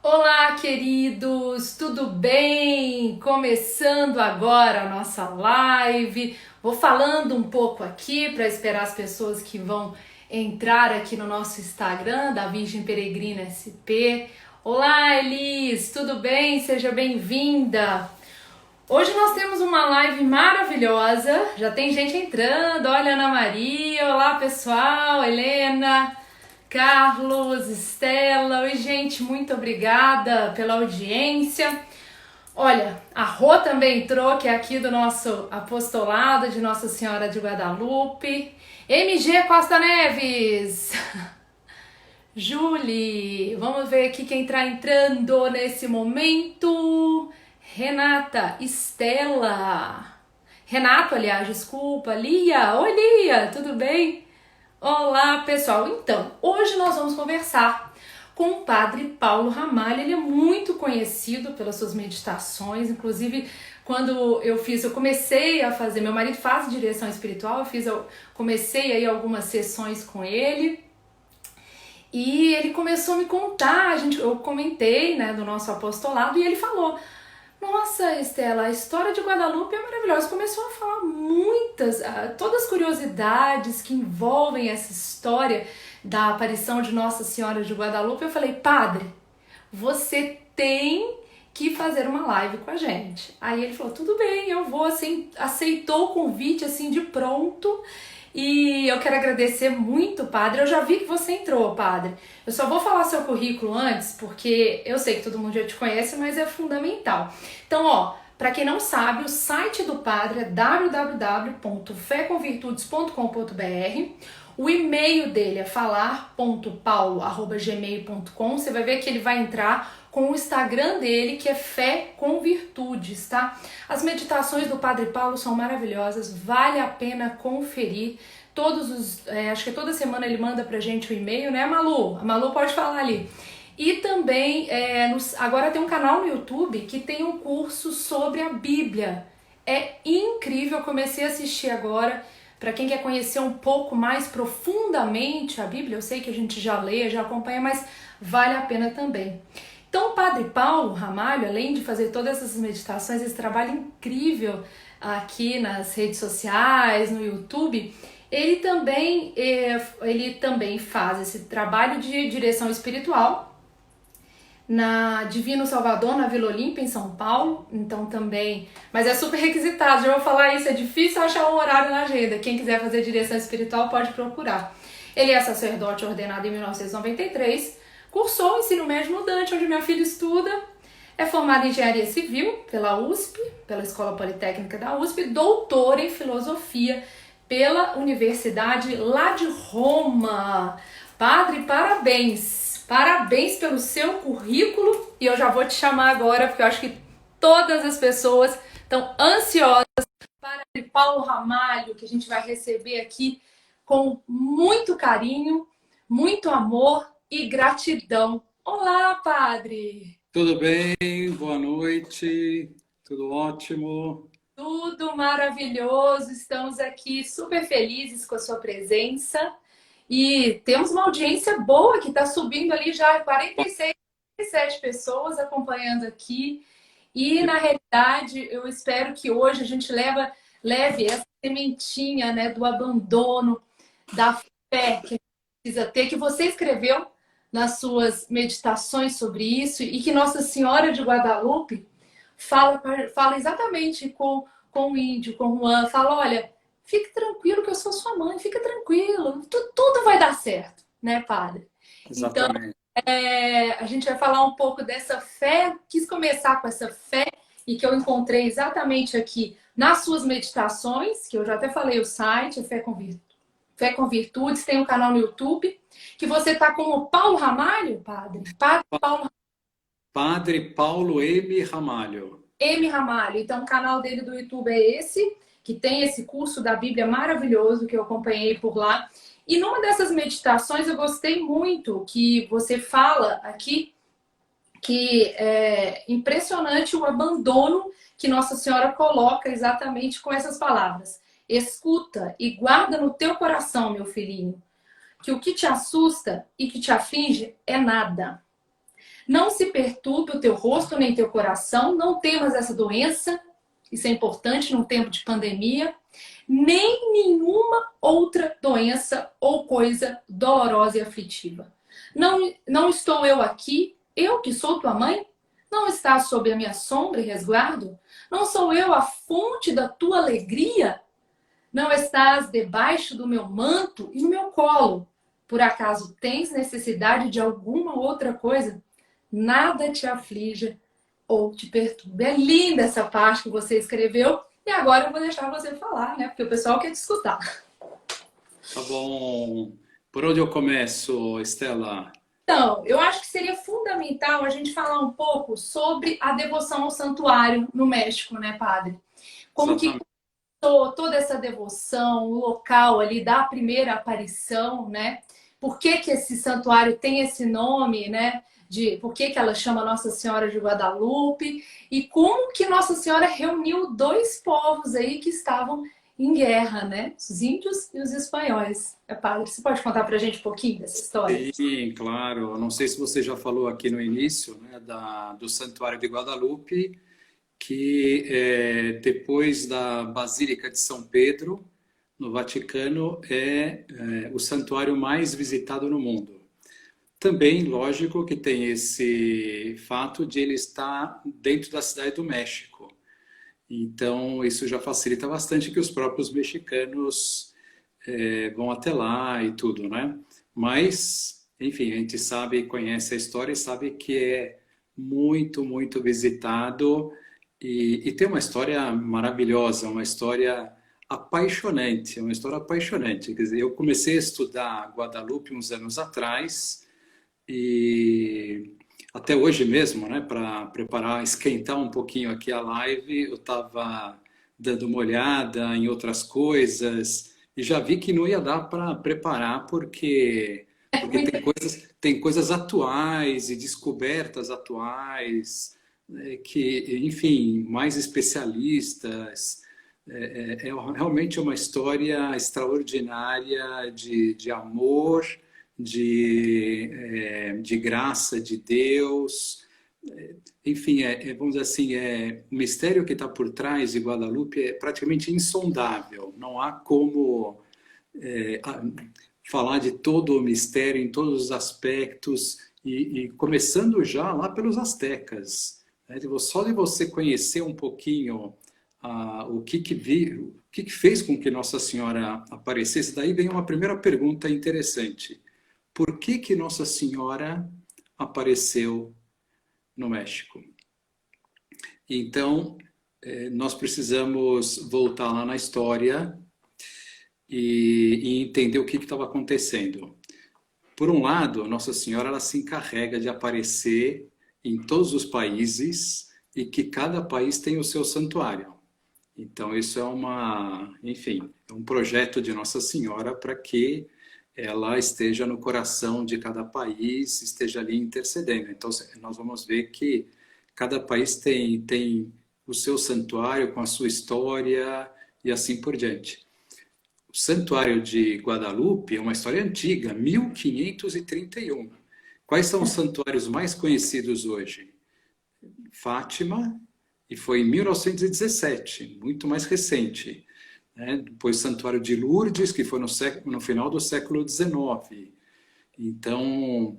Olá, queridos, tudo bem? Começando agora a nossa live. Vou falando um pouco aqui para esperar as pessoas que vão entrar aqui no nosso Instagram da Virgem Peregrina SP. Olá, Elis, tudo bem? Seja bem-vinda. Hoje nós temos uma live maravilhosa. Já tem gente entrando. Olha, Ana Maria. Olá, pessoal. Helena. Carlos, Estela, oi gente, muito obrigada pela audiência. Olha, a Rô também entrou, que é aqui do nosso apostolado de Nossa Senhora de Guadalupe. MG Costa Neves, Julie, vamos ver aqui quem está entrando nesse momento. Renata, Estela, Renato, aliás, desculpa, Lia, oi Lia, tudo bem? Olá, pessoal. Então, hoje nós vamos conversar com o Padre Paulo Ramalho. Ele é muito conhecido pelas suas meditações, inclusive quando eu comecei a fazer, meu marido faz direção espiritual, comecei aí algumas sessões com ele. E ele começou a me contar, eu comentei, né, do nosso apostolado e ele falou: nossa, Estela, a história de Guadalupe é maravilhosa. Começou a falar todas as curiosidades que envolvem essa história da aparição de Nossa Senhora de Guadalupe. Eu falei, padre, você tem que fazer uma live com a gente. Aí ele falou, tudo bem, eu vou, assim, aceitou o convite, assim, de pronto. E eu quero agradecer muito, padre. Eu já vi que você entrou, padre. Eu só vou falar seu currículo antes, porque eu sei que todo mundo já te conhece, mas é fundamental. Então, ó, para quem não sabe, o site do padre é www.feconvirtudes.com.br. O e-mail dele é falar.paulo@gmail.com. Você vai ver que ele vai entrar com o Instagram dele, que é Fé com Virtudes, tá? As meditações do Padre Paulo são maravilhosas, vale a pena conferir. Acho que toda semana ele manda pra gente o e-mail, né, Malu? A Malu pode falar ali. E também, agora tem um canal no YouTube que tem um curso sobre a Bíblia. É incrível, eu comecei a assistir agora. Para quem quer conhecer um pouco mais profundamente a Bíblia, eu sei que a gente já lê, já acompanha, mas vale a pena também. Então, o Padre Paulo Ramalho, além de fazer todas essas meditações, esse trabalho incrível aqui nas redes sociais, no YouTube, ele também faz esse trabalho de direção espiritual na Divino Salvador, na Vila Olímpia, em São Paulo. Então também, mas é super requisitado, já vou falar isso, é difícil achar um horário na agenda. Quem quiser fazer direção espiritual pode procurar. Ele é sacerdote ordenado em 1993, cursou o ensino médio no Dante, onde minha filha estuda, é formado em engenharia civil pela USP, pela Escola Politécnica da USP, doutor em filosofia pela Universidade lá de Roma. Padre, parabéns! Parabéns pelo seu currículo e eu já vou te chamar agora porque eu acho que todas as pessoas estão ansiosas para o Paulo Ramalho, que a gente vai receber aqui com muito carinho, muito amor e gratidão. Olá, padre! Tudo bem? Boa noite. Tudo ótimo. Tudo maravilhoso, estamos aqui super felizes com a sua presença e temos uma audiência boa que está subindo ali já 46, 47 pessoas acompanhando aqui e na realidade eu espero que hoje a gente leve essa sementinha, né, do abandono, da fé que a gente precisa ter, que você escreveu nas suas meditações sobre isso e que Nossa Senhora de Guadalupe fala exatamente com o índio, com o Juan, fala, olha, fique tranquilo que eu sou sua mãe, fica tranquilo, tudo vai dar certo, né, padre? Então, Exatamente. a gente vai falar um pouco dessa fé, quis começar com essa fé e que eu encontrei exatamente aqui nas suas meditações, que eu já até falei o site, Fé com Virtudes, tem um canal no YouTube, que você tá com o Paulo Ramalho, padre? Padre Paulo Padre Paulo M. Ramalho. M. Ramalho. Então, o canal dele do YouTube é esse, que tem esse curso da Bíblia maravilhoso que eu acompanhei por lá. E numa dessas meditações eu gostei muito que você fala aqui que é impressionante o abandono que Nossa Senhora coloca exatamente com essas palavras. Escuta e guarda no teu coração, meu filhinho, que o que te assusta e que te aflige é nada. Não se perturbe o teu rosto nem teu coração, não temas essa doença, isso é importante num tempo de pandemia, nem nenhuma outra doença ou coisa dolorosa e aflitiva. Não estou eu aqui, eu que sou tua mãe? Não estás sob a minha sombra e resguardo? Não sou eu a fonte da tua alegria? Não estás debaixo do meu manto e no meu colo? Por acaso tens necessidade de alguma outra coisa? Nada te aflija ou te perturbe. É linda essa parte que você escreveu. E agora eu vou deixar você falar, né? Porque o pessoal quer te escutar. Tá bom. Por onde eu começo, Estela? Então, eu acho que seria fundamental a gente falar um pouco sobre a devoção ao santuário no México, né, padre? Como que Exatamente. começou toda essa devoção, o local ali da primeira aparição, né? Por que que esse santuário tem esse nome, né? Por que que ela chama Nossa Senhora de Guadalupe? E como que Nossa Senhora reuniu dois povos aí que estavam em guerra, né? Os índios e os espanhóis. É, padre, você pode contar pra gente um pouquinho dessa história? Sim, claro. Eu não sei se você já falou aqui no início, né, do Santuário de Guadalupe, que depois da Basílica de São Pedro, no Vaticano, é o santuário mais visitado no mundo. Também, lógico, que tem esse fato de ele estar dentro da cidade do México. Então, isso já facilita bastante que os próprios mexicanos vão até lá e tudo, né? Mas, enfim, a gente sabe, conhece a história e sabe que é muito, muito visitado e tem uma história maravilhosa, uma história apaixonante, uma história apaixonante. Quer dizer, eu comecei a estudar Guadalupe uns anos atrás e até hoje mesmo, né, para preparar, esquentar um pouquinho aqui a live, eu estava dando uma olhada em outras coisas e já vi que não ia dar para preparar porque tem coisas atuais e descobertas atuais que, enfim, mais especialistas. Realmente uma história extraordinária de amor, de graça de Deus. Enfim, vamos dizer assim, o mistério que está por trás de Guadalupe é praticamente insondável. Não há como falar de todo o mistério em todos os aspectos e começando já lá pelos astecas, né? Só de você conhecer um pouquinho o que fez com que Nossa Senhora aparecesse, daí vem uma primeira pergunta interessante. Por que que Nossa Senhora apareceu no México? Então, nós precisamos voltar lá na história e entender o que estava acontecendo. Por um lado, Nossa Senhora ela se encarrega de aparecer em todos os países e que cada país tem o seu santuário. Então, isso enfim, é um projeto de Nossa Senhora para que ela esteja no coração de cada país, esteja ali intercedendo. Então, nós vamos ver que cada país tem o seu santuário com a sua história e assim por diante. O Santuário de Guadalupe é uma história antiga, 1531. Quais são os santuários mais conhecidos hoje? Fátima, e foi em 1917, muito mais recente. Né? Depois o Santuário de Lourdes, que foi no final do século XIX. Então,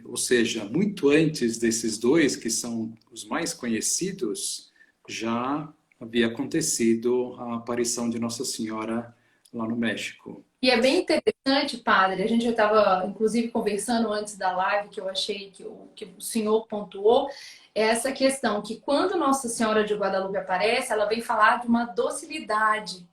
ou seja, muito antes desses dois, que são os mais conhecidos, já havia acontecido a aparição de Nossa Senhora lá no México. E é bem interessante, padre. A gente já estava, inclusive, conversando antes da live, que eu achei que o senhor pontuou, é essa questão que quando Nossa Senhora de Guadalupe aparece, ela vem falar de uma docilidade.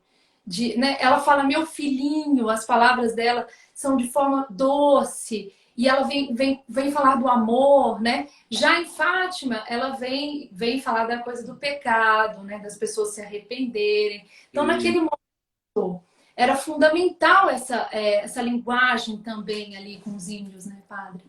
Né? Ela fala, meu filhinho, as palavras dela são de forma doce. E ela vem falar do amor, né? Já em Fátima, ela vem falar da coisa do pecado, né? Das pessoas se arrependerem. Então, naquele momento, era fundamental essa linguagem também ali com os índios, né, padre?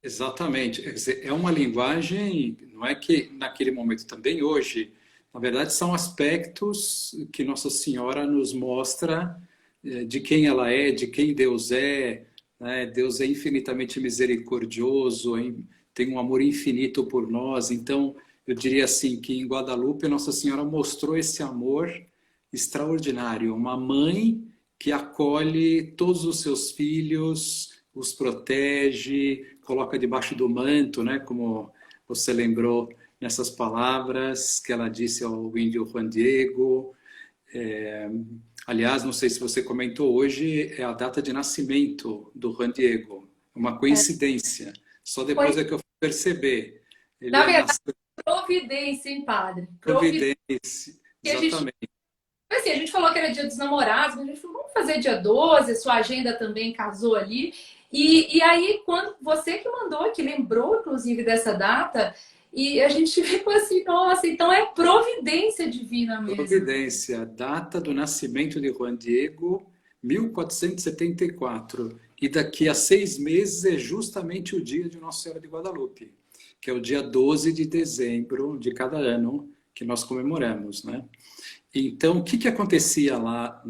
Exatamente. Quer dizer, é uma linguagem, não é que naquele momento também hoje, na verdade são aspectos que Nossa Senhora nos mostra de quem ela é, de quem Deus é, né? Deus é infinitamente misericordioso, tem um amor infinito por nós. Então, eu diria assim, que em Guadalupe Nossa Senhora mostrou esse amor extraordinário. Uma mãe que acolhe todos os seus filhos, os protege, coloca debaixo do manto, né? Como você lembrou nessas palavras que ela disse ao índio Juan Diego. Aliás, não sei se você comentou, hoje é a data de nascimento do Juan Diego. Uma coincidência. Só depois é que eu fui perceber. Ele Na verdade, nasceu providência, hein, padre? em Providência. E a gente, Exatamente. assim, a gente falou que era dia dos namorados, mas a gente falou, vamos fazer dia 12, sua agenda também casou ali. E aí, quando você que mandou, que lembrou, inclusive, dessa data, e a gente ficou assim, nossa, então é providência divina mesmo. Providência, data do nascimento de Juan Diego, 1474. E daqui a 6 meses é justamente o dia de Nossa Senhora de Guadalupe, que é o dia 12 de dezembro de cada ano que nós comemoramos, né? Então, o que acontecia lá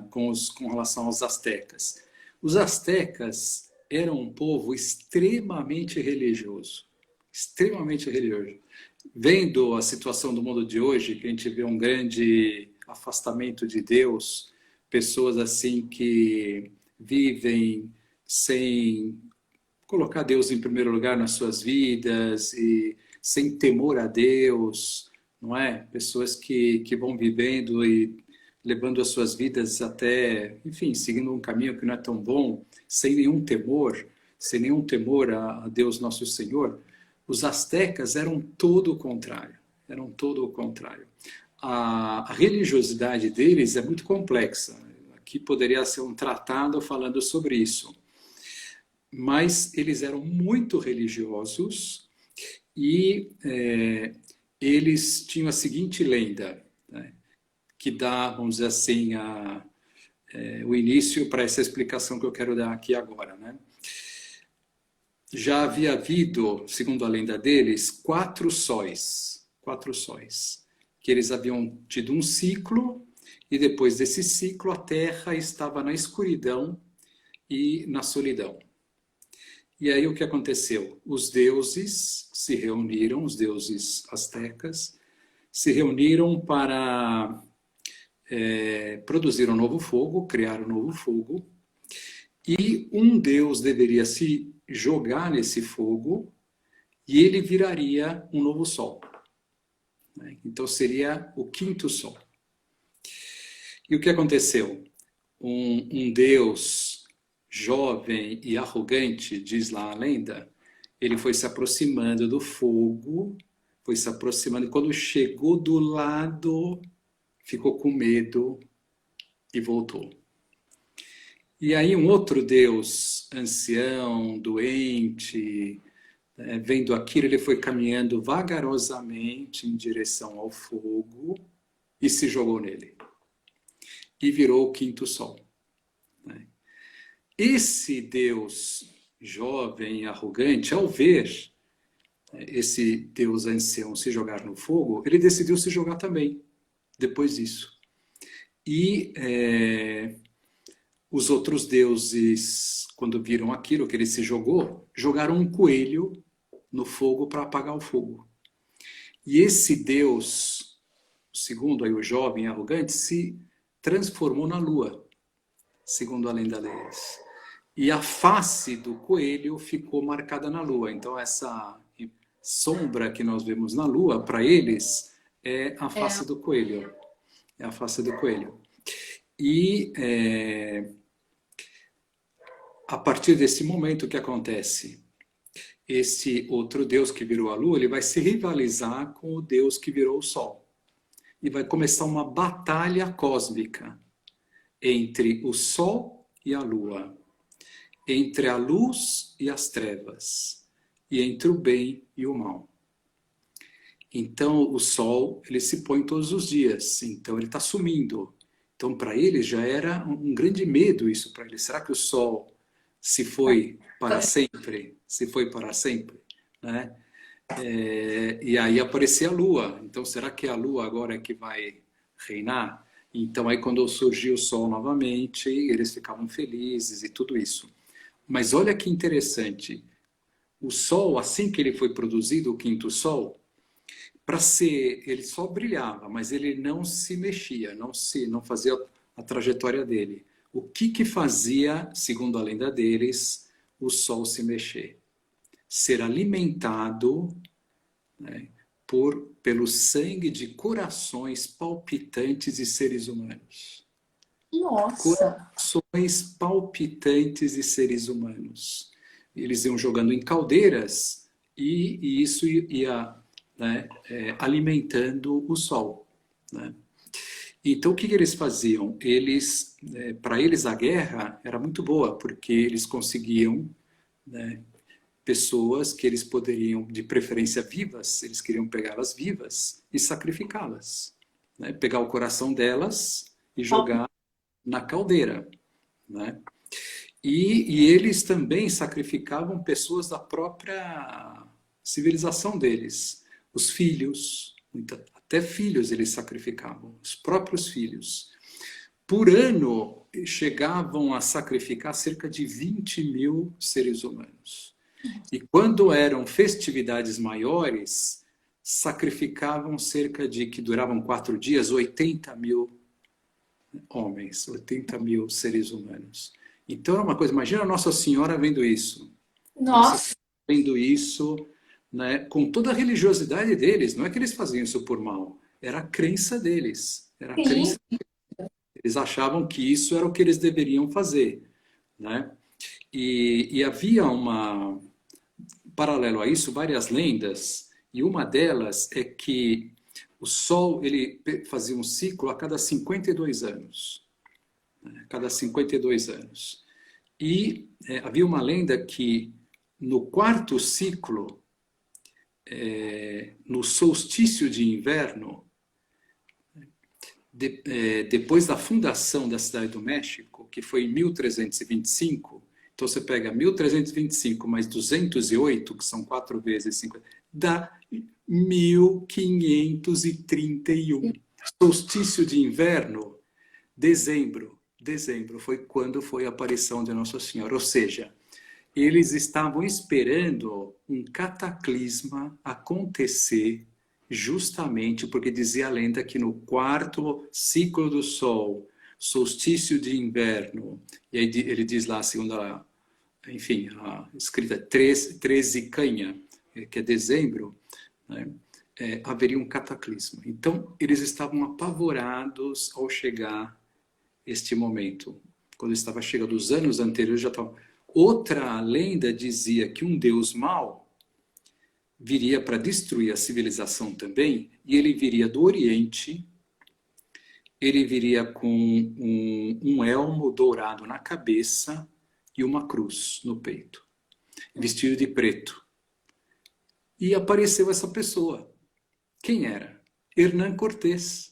com relação aos astecas? Os astecas eram um povo extremamente religioso, extremamente religioso. Vendo a situação do mundo de hoje, que a gente vê um grande afastamento de Deus, pessoas assim que vivem sem colocar Deus em primeiro lugar nas suas vidas e sem temor a Deus, não é? Pessoas que vão vivendo e levando as suas vidas até, enfim, seguindo um caminho que não é tão bom, sem nenhum temor a Deus nosso Senhor. Os astecas eram todo o contrário, eram todo o contrário. A religiosidade deles é muito complexa. Aqui poderia ser um tratado falando sobre isso. Mas eles eram muito religiosos e eles tinham a seguinte lenda, né, que dá, vamos dizer assim, o início para essa explicação que eu quero dar aqui agora, né? Já havia havido, segundo a lenda deles, 4 sóis, que eles haviam tido um ciclo e depois desse ciclo a Terra estava na escuridão e na solidão. E aí o que aconteceu? Os deuses se reuniram, os deuses astecas, se reuniram para produzir um novo fogo, criar um novo fogo, e um deus deveria se jogar nesse fogo e ele viraria um novo sol. Então seria o 5º sol. E o que aconteceu? Um deus jovem e arrogante, diz lá a lenda, ele foi se aproximando do fogo, foi se aproximando, e quando chegou do lado, ficou com medo e voltou. E aí um outro deus, ancião, doente, vendo aquilo, ele foi caminhando vagarosamente em direção ao fogo e se jogou nele. E virou o 5º sol. Esse Deus jovem e arrogante, ao ver esse Deus ancião se jogar no fogo, ele decidiu se jogar também, depois disso. E os outros deuses, quando viram aquilo que ele se jogou, jogaram um coelho no fogo para apagar o fogo. E esse Deus, segundo aí o jovem e arrogante, se transformou na lua, segundo a lenda deles. E a face do coelho ficou marcada na lua. Então essa sombra que nós vemos na lua, para eles, é a face do coelho. É a face do coelho. E a partir desse momento, o que acontece? Esse outro Deus que virou a lua, ele vai se rivalizar com o Deus que virou o sol. E vai começar uma batalha cósmica entre o sol e a lua, entre a luz e as trevas, e entre o bem e o mal. Então, o sol, ele se põe todos os dias, então ele está sumindo. Então, para ele já era um grande medo isso para ele. Será que o sol se foi para sempre? Se foi para sempre, né? E aí aparecia a lua. Então, será que a lua agora é que vai reinar? Então, aí quando surgiu o sol novamente, eles ficavam felizes e tudo isso. Mas olha que interessante. o Sol, assim que ele foi produzido, o quinto Sol, para ser, ele só brilhava, mas ele não se mexia, não fazia a trajetória dele. O que que fazia, segundo a lenda deles, o Sol se mexer? Ser alimentado, né, pelo sangue de corações palpitantes de seres humanos. Nossa! Corações palpitantes de seres humanos. Eles iam jogando em caldeiras e isso ia, né, alimentando o Sol, né? Então, o que que eles faziam? Eles, para eles, a guerra era muito boa, porque eles conseguiam, né, pessoas que eles poderiam, de preferência vivas, eles queriam pegá-las vivas e sacrificá-las, né? Pegar o coração delas e jogar na caldeira, né? E eles também sacrificavam pessoas da própria civilização deles, os filhos, até filhos eles sacrificavam, os próprios filhos. Por ano, chegavam a sacrificar cerca de 20 mil seres humanos. E quando eram festividades maiores, sacrificavam cerca de, que duravam 4 dias, 80 mil homens, 80 mil seres humanos. Então é uma coisa, imagina a Nossa Senhora vendo isso. Nossa Nossa! Senhora vendo isso, né, com toda a religiosidade deles. Não é que eles faziam isso por mal, era a crença deles. Era a Sim! crença. Eles achavam que isso era o que eles deveriam fazer, né? E havia paralelo a isso, várias lendas, e uma delas é que o Sol ele fazia um ciclo a cada 52 anos. Né? A cada 52 anos. E havia uma lenda que no quarto ciclo, no solstício de inverno, depois da fundação da Cidade do México, que foi em 1325, então você pega 1325 mais 208, que são 4 vezes 50, dá 1531. Solstício de inverno, dezembro. Dezembro foi quando foi a aparição de Nossa Senhora. Ou seja, eles estavam esperando um cataclisma acontecer justamente porque dizia a lenda que no quarto ciclo do Sol, solstício de inverno, e aí ele diz lá, segundo enfim, a escrita 13 canha, que é dezembro, né, haveria um cataclisma. Então, eles estavam apavorados ao chegar este momento. Quando estava chegando os anos anteriores, já estavam... Outra lenda dizia que um deus mau viria para destruir a civilização também, e ele viria do Oriente, ele viria com um elmo dourado na cabeça e uma cruz no peito, vestido de preto. E apareceu essa pessoa. Quem era? Hernán Cortés,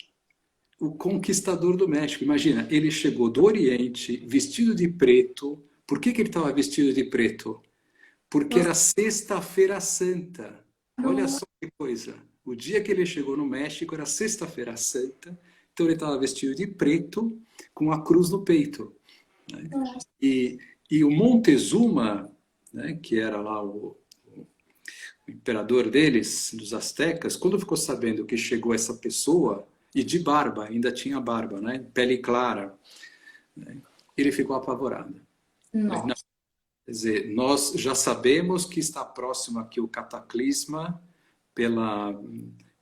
o conquistador do México. Imagina, ele chegou do Oriente, vestido de preto. Por que ele estava vestido de preto? Porque era Sexta-feira Santa. Olha só que coisa. O dia que ele chegou no México era Sexta-feira Santa. Então ele estava vestido de preto, com a cruz no peito. Né? E o Montezuma, né, que era lá o imperador deles, dos astecas, quando ficou sabendo que chegou essa pessoa, e de barba, ainda tinha barba, né, pele clara, né, ele ficou apavorado. Nossa. Quer dizer, nós já sabemos que está próximo aqui o cataclisma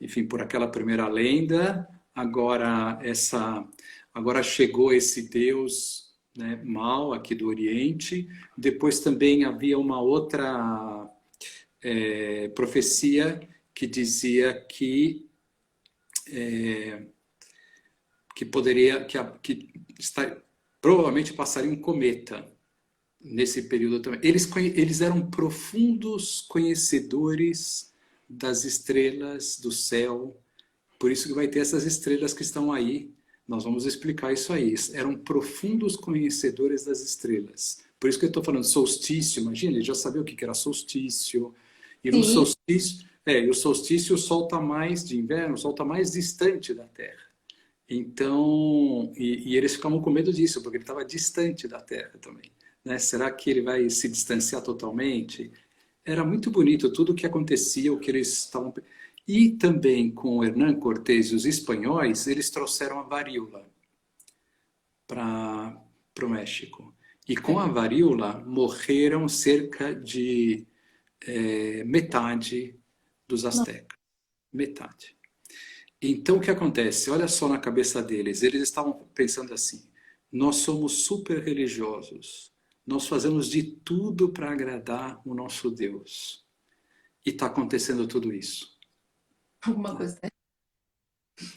enfim, por aquela primeira lenda. Agora chegou esse Deus, né, mau aqui do Oriente. Depois também havia uma outra profecia que dizia que provavelmente passaria um cometa nesse período também. Eles eram profundos conhecedores das estrelas do céu, por isso que vai ter essas estrelas que estão aí. Nós vamos explicar isso aí. Eram profundos conhecedores das estrelas. Por isso que eu estou falando solstício. Imagina, ele já sabia o que era solstício. E no solstício, o solstício, o Sol está mais de inverno, o Sol está mais distante da Terra. Então, e eles ficavam com medo disso, porque ele estava distante da Terra também. Né? Será que ele vai se distanciar totalmente? Era muito bonito tudo o que acontecia, o que eles estavam... E também com o Hernán Cortés e os espanhóis, eles trouxeram a varíola para o México. E com a varíola morreram cerca de metade dos astecas. Metade. Então, o que acontece? Olha só na cabeça deles. Eles estavam pensando assim: nós somos super religiosos. Nós fazemos de tudo para agradar o nosso Deus. E está acontecendo tudo isso. Alguma coisa, né?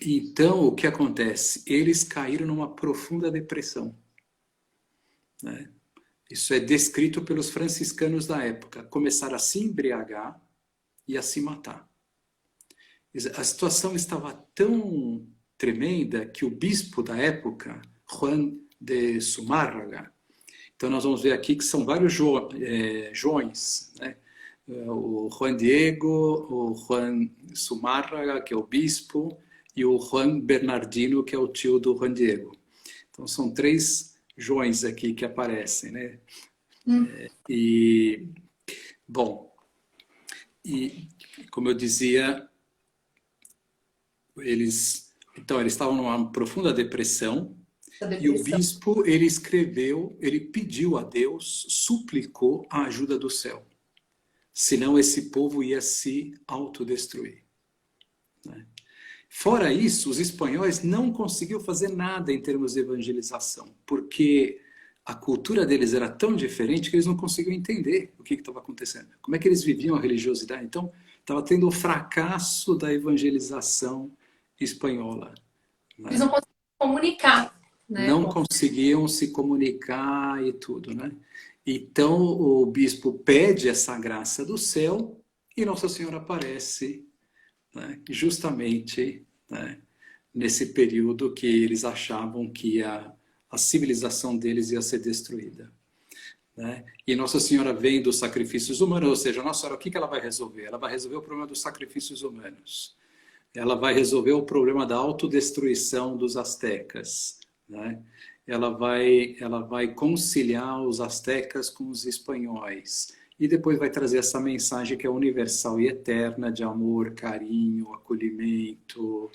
Então, o que acontece? Eles caíram numa profunda depressão, né? Isso é descrito pelos franciscanos da época. Começaram a se embriagar e a se matar. A situação estava tão tremenda que o bispo da época, Juan de Zumárraga, então nós vamos ver aqui que são vários Joões, né? O Juan Diego, o Juan Zumárraga, que é o bispo, e o Juan Bernardino, que é o tio do Juan Diego. Então são 3 Joões aqui que aparecem, né? E, bom, e como eu dizia, eles estavam numa profunda depressão, e o bispo, ele escreveu, ele pediu a Deus, suplicou a ajuda do céu. Senão esse povo ia se autodestruir, né? Fora isso, os espanhóis não conseguiam fazer nada em termos de evangelização, porque a cultura deles era tão diferente que eles não conseguiam entender o que estava acontecendo. Como é que eles viviam a religiosidade? Então, estava tendo o fracasso da evangelização espanhola, né? Eles não conseguem comunicar, né? Não conseguiam se comunicar e tudo, né? Então o bispo pede essa graça do céu e Nossa Senhora aparece, né, justamente, né, nesse período que eles achavam que a civilização deles ia ser destruída, né? E Nossa Senhora vem dos sacrifícios humanos, ou seja, Nossa Senhora, o que ela vai resolver? Ela vai resolver o problema dos sacrifícios humanos. Ela vai resolver o problema da autodestruição dos astecas, né? Ela vai conciliar os astecas com os espanhóis. E depois vai trazer essa mensagem que é universal e eterna de amor, carinho, acolhimento.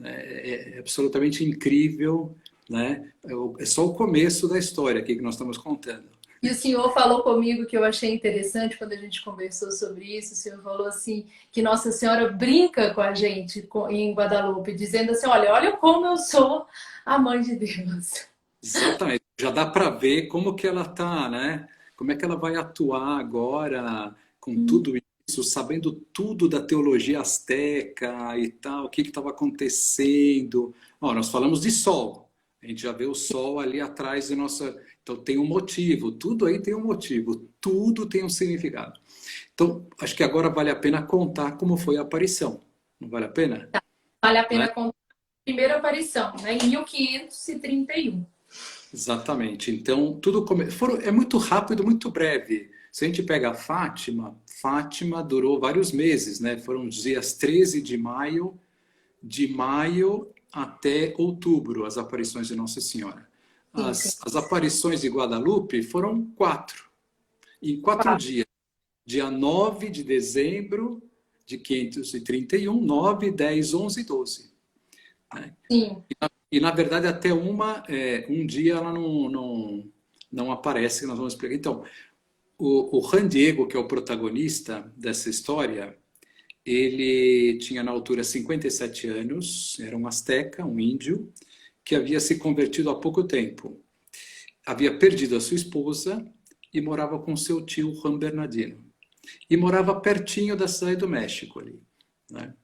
É absolutamente incrível, né? É só o começo da história aqui que nós estamos contando. E o senhor falou comigo que eu achei interessante quando a gente conversou sobre isso. O senhor falou assim que Nossa Senhora brinca com a gente em Guadalupe, dizendo assim: olha como eu sou a mãe de Deus. Exatamente. Já dá para ver como que ela está, né? Como é que ela vai atuar agora com tudo isso, sabendo tudo da teologia asteca e tal, o que estava acontecendo. Ó, nós falamos de sol. A gente já vê o sol ali atrás de nossa... Então tem um motivo, tudo aí tem um motivo, tudo tem um significado. Então, acho que agora vale a pena contar como foi a aparição. Não vale a pena? Vale a pena Né? contar a primeira aparição, né? Em 1531. Exatamente. Então, é muito rápido, muito breve. Se a gente pega a Fátima, Fátima durou vários meses, né? Foram os dias 13 de maio até outubro, as aparições de Nossa Senhora. As aparições de Guadalupe foram 4. Em 4 dias. Dia 9 de dezembro de 531, 9, 10, 11 e 12. Né? Sim. E, na verdade, até um dia ela não aparece, que nós vamos explicar. Então, o Juan Diego, que é o protagonista dessa história, ele tinha na altura 57 anos, era um asteca, um índio, que havia se convertido há pouco tempo. Havia perdido a sua esposa e morava com seu tio Juan Bernardino. E morava pertinho da cidade do México ali, né?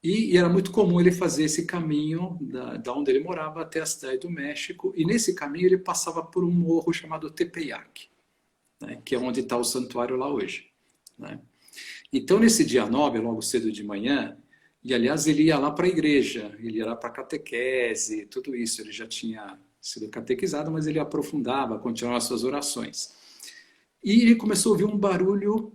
E era muito comum ele fazer esse caminho da onde ele morava até a cidade do México. E nesse caminho ele passava por um morro chamado Tepeyac, né, que é onde está o santuário lá hoje, né? Então, nesse dia 9, logo cedo de manhã, e aliás ele ia lá para a igreja, ele ia lá para a catequese, tudo isso. Ele já tinha sido catequizado, mas ele aprofundava, continuava as suas orações. E ele começou a ouvir um barulho,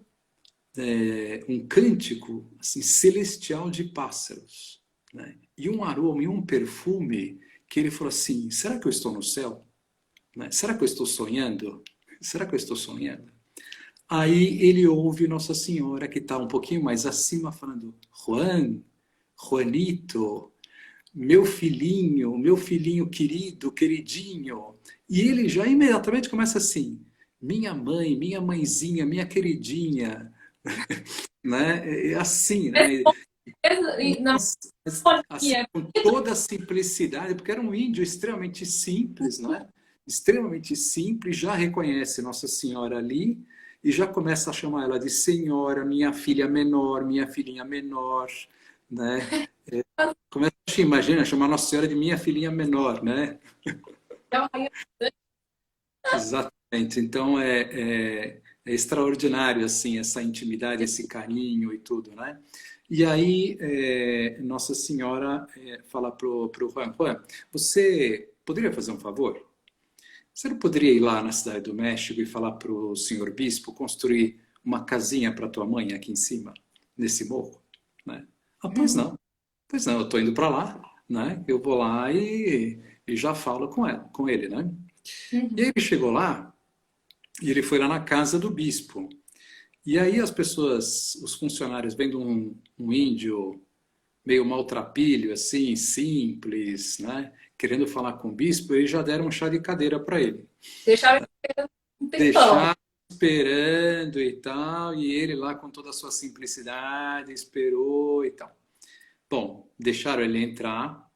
um cântico assim, celestial de pássaros, né? E um aroma e um perfume que ele falou assim: será que eu estou no céu? Né? Será que eu estou sonhando? Será que eu estou sonhando? Aí ele ouve Nossa Senhora, que está um pouquinho mais acima, falando: Juan, Juanito, meu filhinho querido, queridinho. E ele já imediatamente começa assim: minha mãe, minha mãezinha, minha queridinha, né? É assim, né? Na Nossa, assim, harmonia. com toda a simplicidade, porque era um índio extremamente simples, não é? Extremamente simples, já reconhece Nossa Senhora ali e já começa a chamar ela de senhora, minha filha menor, minha filhinha menor, né? Começa, imagina, chamar Nossa Senhora de minha filhinha menor, né? Exatamente. Então é extraordinário assim essa intimidade, esse carinho e tudo, né? E aí Nossa Senhora fala pro Juan: Juan, você poderia fazer um favor? Você não poderia ir lá na cidade do México e falar pro senhor bispo construir uma casinha para tua mãe aqui em cima, nesse morro, né? Ah, pois Uhum, não. Pois não, eu estou indo para lá, né? Eu vou lá e já falo com ela, com ele, né? E aí uhum. ele chegou lá e ele foi lá na casa do bispo. E aí as pessoas, os funcionários, vendo um índio meio maltrapilho, assim, simples, né? Querendo falar com o bispo, eles já deram um chá de cadeira para ele. Deixaram um tempão. Deixar esperando e tal, e ele lá com toda a sua simplicidade, esperou e tal. Bom, deixaram ele entrar.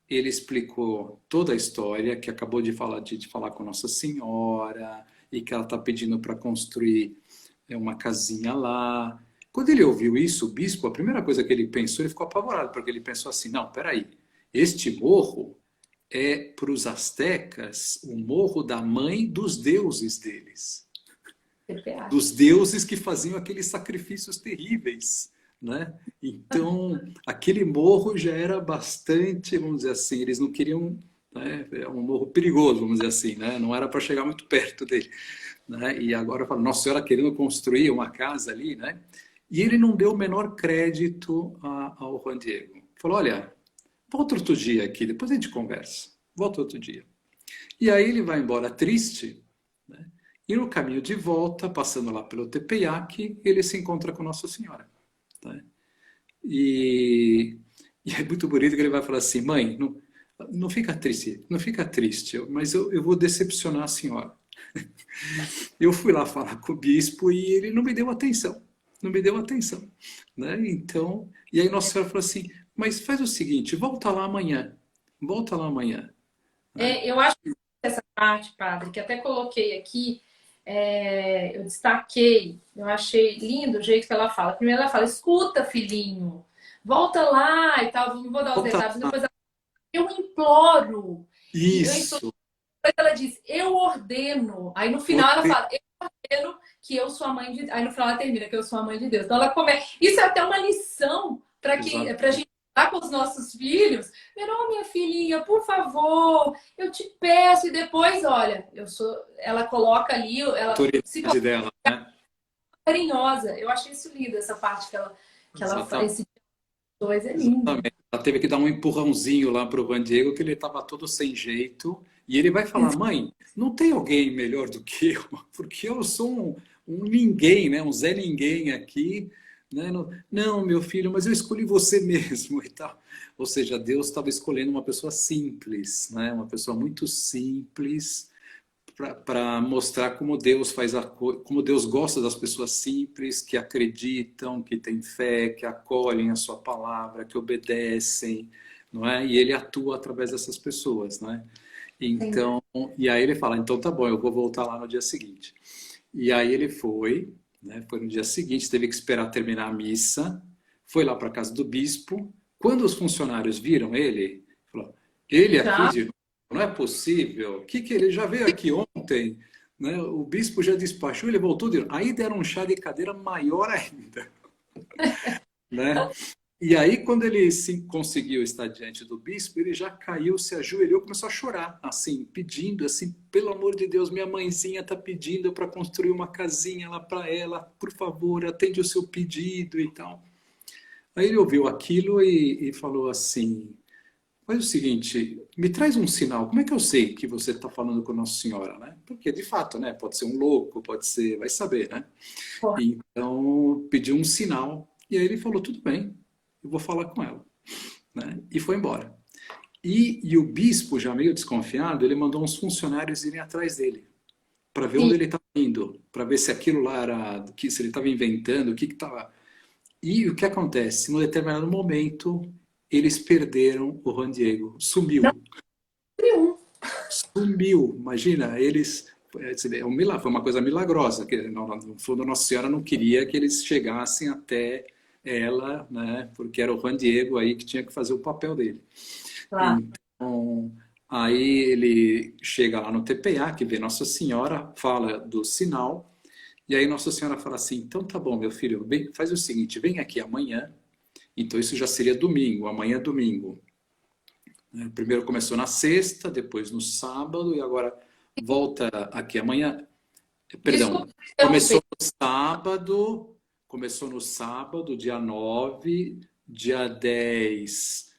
Ele explicou toda a história, que acabou de falar com Nossa Senhora, e que ela está pedindo para construir uma casinha lá. Quando ele ouviu isso, o bispo, a primeira coisa que ele pensou, ele ficou apavorado, porque ele pensou assim: não, peraí, este morro é para os astecas o morro da mãe dos deuses deles, TPA. dos deuses que faziam aqueles sacrifícios terríveis, né? Então, aquele morro já era bastante, vamos dizer assim, eles não queriam, né? É um morro perigoso, vamos dizer assim, né? Não era para chegar muito perto dele, né? E agora fala, Nossa Senhora querendo construir uma casa ali, né? E ele não deu o menor crédito ao Juan Diego. Falou, olha, volta outro dia aqui, depois a gente conversa. Volta outro dia. E aí ele vai embora triste, né? E no caminho de volta, passando lá pelo Tepeyac, ele se encontra com Nossa Senhora, né? E, e é muito bonito que ele vai falar assim, mãe, não fica triste, não fica triste, mas eu vou decepcionar a senhora. Eu fui lá falar com o bispo e ele não me deu atenção, não me deu atenção, né? Então, e aí Nossa Senhora falou assim, mas faz o seguinte, volta lá amanhã, né? Eu acho que essa parte, padre, que até coloquei aqui, eu destaquei, eu achei lindo o jeito que ela fala. Primeiro ela fala, escuta, filhinho, volta lá e tal, não vou dar os Volta detalhes, lá. depois ela, eu imploro. E eu imploro, Isso, depois ela diz, eu ordeno. Aí no final ela fala, eu ordeno que eu sou a mãe de... Aí no final ela termina, que eu sou a mãe de Deus. Então ela começa... Isso é até uma lição para que, para exatamente. gente dar com os nossos filhos. Não, minha filhinha, por favor, eu te peço. E depois, olha, eu sou... Ela coloca ali, ela se Autoridade coloca dela, né? carinhosa. Eu achei isso lindo, essa parte que ela faz. Exatamente. Esse dois é lindo. Exatamente. Ela teve que dar um empurrãozinho lá para o Juan Diego, que ele estava todo sem jeito. E ele vai falar: mãe, não tem alguém melhor do que eu, porque eu sou um ninguém, né? Um Zé Ninguém aqui. Né? Não, não, meu filho, mas eu escolhi você mesmo e tal. Ou seja, Deus estava escolhendo uma pessoa simples, né? Uma pessoa muito simples para mostrar como Deus faz como Deus gosta das pessoas simples, que acreditam, que têm fé, que acolhem a sua palavra, que obedecem, não é? E ele atua através dessas pessoas, né? Sim. Então, e aí ele fala, então tá bom, eu vou voltar lá no dia seguinte. E aí ele foi, né? Foi no dia seguinte, teve que esperar terminar a missa, foi lá para a casa do bispo. Quando os funcionários viram ele, falou, ele aqui Já de novo, não é possível. Que ele já veio aqui ontem, né? O bispo já despachou, ele voltou de novo. Aí deram um chá de cadeira maior ainda, né? E aí, quando ele conseguiu estar diante do bispo, ele já caiu, se ajoelhou, começou a chorar, assim, pedindo, assim, pelo amor de Deus, minha mãezinha está pedindo para construir uma casinha lá para ela, por favor, atende o seu pedido e tal. Aí ele ouviu aquilo e falou assim, faz o seguinte, me traz um sinal. Como é que eu sei que você está falando com Nossa Senhora, né? Porque, de fato, né? Pode ser um louco, pode ser... Vai saber, né? Porra. Então, pediu um sinal. E aí ele falou, tudo bem, eu vou falar com ela. Né? E foi embora. E o bispo, já meio desconfiado, ele mandou uns funcionários irem atrás dele. Para ver onde Sim. ele estava indo. Para ver se aquilo lá era... Se ele estava inventando, o que estava... E o que acontece? Num determinado momento, eles perderam o Juan Diego. Não, Sumiu. nenhum. Sumiu. Imagina, eles... É um milagre, foi uma coisa milagrosa. Que, no fundo, Nossa Senhora não queria que eles chegassem até ela, né? Porque era o Juan Diego aí que tinha que fazer o papel dele. Claro. Então, aí ele chega lá no TPA, que vê Nossa Senhora, fala do sinal, e aí Nossa Senhora fala assim, então tá bom, meu filho, faz o seguinte, vem aqui amanhã. Então isso já seria domingo, amanhã é domingo. Primeiro começou na sexta, depois no sábado, e agora volta aqui amanhã. Perdão, Desculpa interromper. começou no sábado, dia 9, dia 10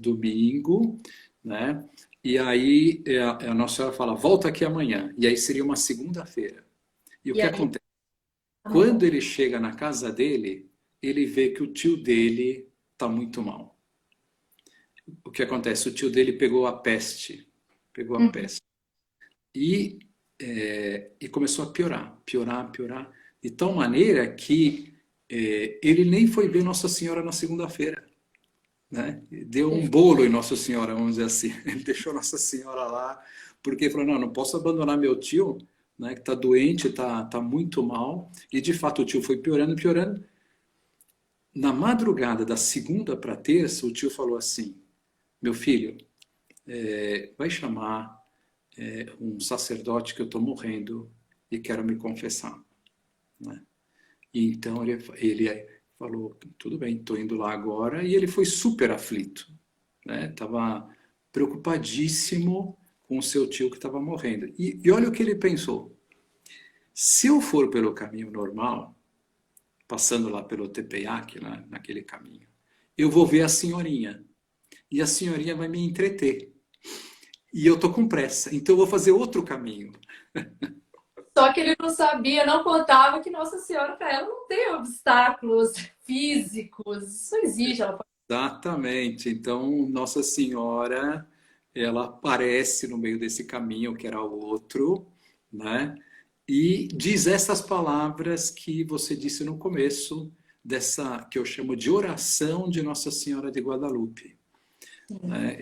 domingo, né? E aí a Nossa Senhora fala, volta aqui amanhã. E aí seria uma segunda-feira. E o E que aí, acontece? amanhã. Quando ele chega na casa dele, ele vê que o tio dele está muito mal. O que acontece? O tio dele pegou a peste. Pegou a Uhum. peste. E, e começou a piorar, piorar, piorar. De tal maneira que ele nem foi ver Nossa Senhora na segunda-feira. Né? Deu um bolo em Nossa Senhora, vamos dizer assim. Ele deixou Nossa Senhora lá, porque ele falou, não, não posso abandonar meu tio, né, que está doente, tá muito mal. E, de fato, o tio foi piorando, piorando. Na madrugada da segunda para terça, o tio falou assim, meu filho, vai chamar um sacerdote que eu estou morrendo e quero me confessar. Né? E então ele falou, tudo bem, estou indo lá agora. E ele foi super aflito. Né? Tava preocupadíssimo com o seu tio que estava morrendo. E olha o que ele pensou. Se eu for pelo caminho normal, passando lá pelo Tepeyac, naquele caminho, eu vou ver a senhorinha. E a senhorinha vai me entreter. E eu tô com pressa, então eu vou fazer outro caminho. Só que ele não sabia, não contava que Nossa Senhora para ela não tem obstáculos físicos. Isso não existe. Ela pode... Exatamente. Então, Nossa Senhora, ela aparece no meio desse caminho, que era outro, né? E diz essas palavras que você disse no começo, dessa que eu chamo de oração de Nossa Senhora de Guadalupe. Né?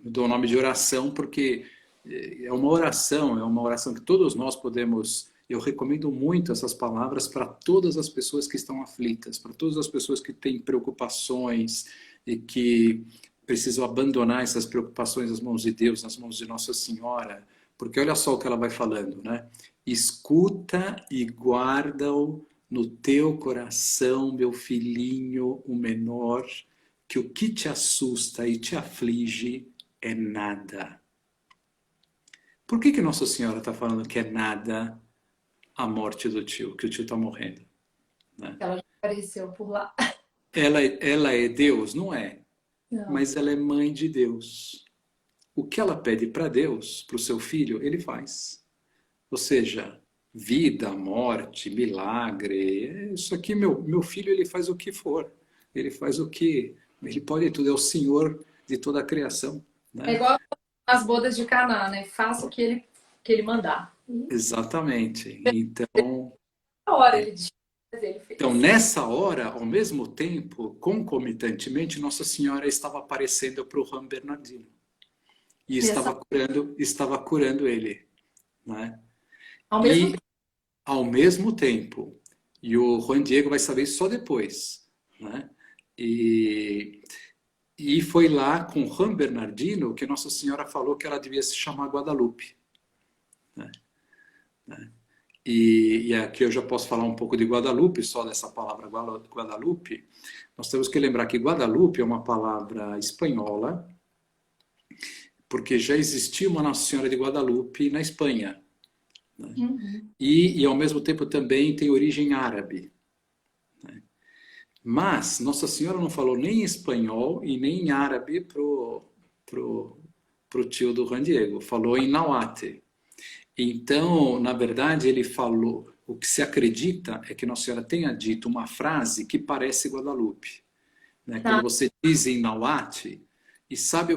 Dou o nome de oração porque é uma oração que todos nós podemos. Eu recomendo muito essas palavras para todas as pessoas que estão aflitas, para todas as pessoas que têm preocupações e que precisam abandonar essas preocupações nas mãos de Deus, nas mãos de Nossa Senhora, porque olha só o que ela vai falando, né? Escuta e guarda-o no teu coração, meu filhinho, o menor, que o que te assusta e te aflige é nada. Por que Nossa Senhora está falando que é nada a morte do tio, que o tio está morrendo? Né? Ela já apareceu por lá. Ela é Deus? Não é. Não. Mas ela é mãe de Deus. O que ela pede para Deus, para o seu filho, ele faz. Ou seja, vida, morte, milagre. Isso aqui, meu filho, ele faz o que for. Ele faz o que... Ele pode tudo, é o Senhor de toda a criação. É Né? igual as bodas de Caná, né? Faça o que ele mandar. E Exatamente. Então, na hora ele disse, mas ele então, fez. nessa hora, ao mesmo tempo, concomitantemente, Nossa Senhora estava aparecendo para o Juan Bernardino. E Nessa, estava curando ele. Né? ao mesmo E, tempo. ao mesmo tempo, e o Juan Diego vai saber só depois, né? E, e foi lá com Juan Bernardino que Nossa Senhora falou que ela devia se chamar Guadalupe. Né? E aqui eu já posso falar um pouco de Guadalupe, só dessa palavra Guadalupe. Nós temos que lembrar que Guadalupe é uma palavra espanhola, porque já existia uma Nossa Senhora de Guadalupe na Espanha. Né? Uhum. E, ao mesmo tempo, também tem origem árabe. Né? Mas Nossa Senhora não falou nem em espanhol e nem em árabe pro tio do Juan Diego, falou em Nahuatl. Então, na verdade, ele falou, o que se acredita é que Nossa Senhora tenha dito uma frase que parece Guadalupe, né? Quando Tá, você diz em Nahuatl, e sabe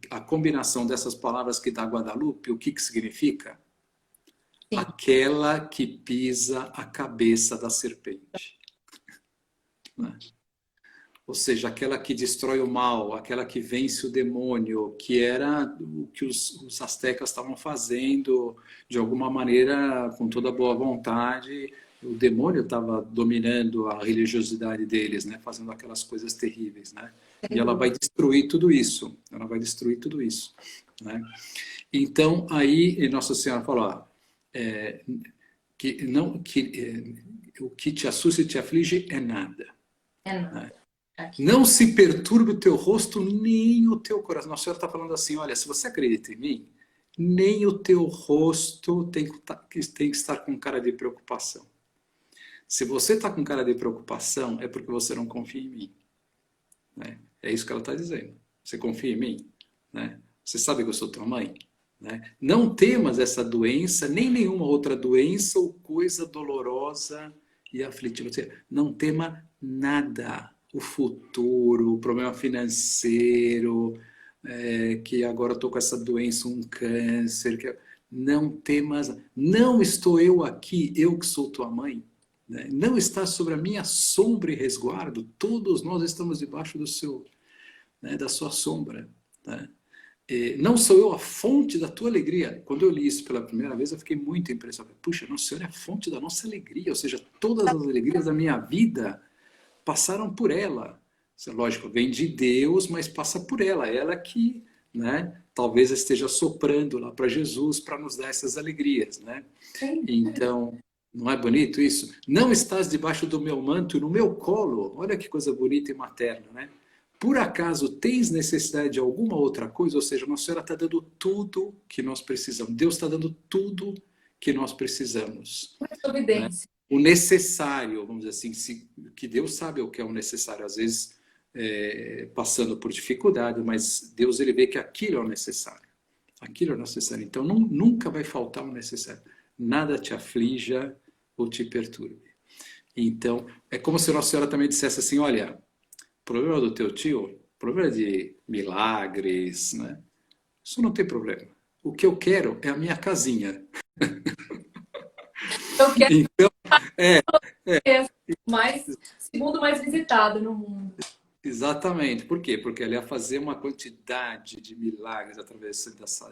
a combinação dessas palavras que dá Guadalupe, o que que significa? sim. Aquela que pisa a cabeça da serpente, né? Ou seja, aquela que destrói o mal, aquela que vence o demônio, que era o que os astecas estavam fazendo de alguma maneira, com toda boa vontade. O demônio estava dominando a religiosidade deles, né? Fazendo aquelas coisas terríveis, né? E Sem ela vai dúvida. destruir tudo isso. Ela vai destruir tudo isso, né? Então, aí Nossa Senhora falou, ó, é, que não que o que te assusta e te aflige é nada, É né? nada. Aqui. Não se perturbe o teu rosto, nem o teu coração. Nossa Senhora está falando assim, olha, se você acredita em mim, nem o teu rosto tem que estar com cara de preocupação. Se você está com cara de preocupação, é porque você não confia em mim, né? É isso que ela está dizendo. Você confia em mim, né? Você sabe que eu sou tua mãe, né? Não temas essa doença, nem nenhuma outra doença ou coisa dolorosa e aflitiva. Não tema nada. O futuro, o problema financeiro, que agora estou com essa doença, um câncer. Não temas, não estou eu aqui, eu que sou tua mãe, né? Não está sobre a minha sombra e resguardo, todos nós estamos debaixo do seu, né, da sua sombra, né? Não sou eu a fonte da tua alegria. Quando eu li isso pela primeira vez, eu fiquei muito impressionado. Puxa, Nossa Senhora é a fonte da nossa alegria, ou seja, todas as alegrias da minha vida passaram por ela. Lógico, vem de Deus, mas passa por ela. Ela que, né, talvez esteja soprando lá para Jesus para nos dar essas alegrias, né? Sim. Então, não é bonito isso? Não estás debaixo do meu manto e no meu colo. Olha que coisa bonita e materna, né? Por acaso tens necessidade de alguma outra coisa? Ou seja, Nossa Senhora está dando tudo que nós precisamos. Deus está dando tudo que nós precisamos, né? Providência. O necessário, vamos dizer assim, que Deus sabe o que é o necessário, às vezes passando por dificuldade, mas Deus ele vê que aquilo é o necessário. Aquilo é o necessário. Então nunca vai faltar o necessário. Nada te aflija ou te perturbe. Então, é como se Nossa Senhora também dissesse assim, olha, problema do teu tio, problema de milagres, né? Isso não tem problema. O que eu quero é a minha casinha. Eu quero Então, é, ser mais, segundo mais visitado no mundo. exatamente. Por quê? Porque ela ia fazer uma quantidade de milagres através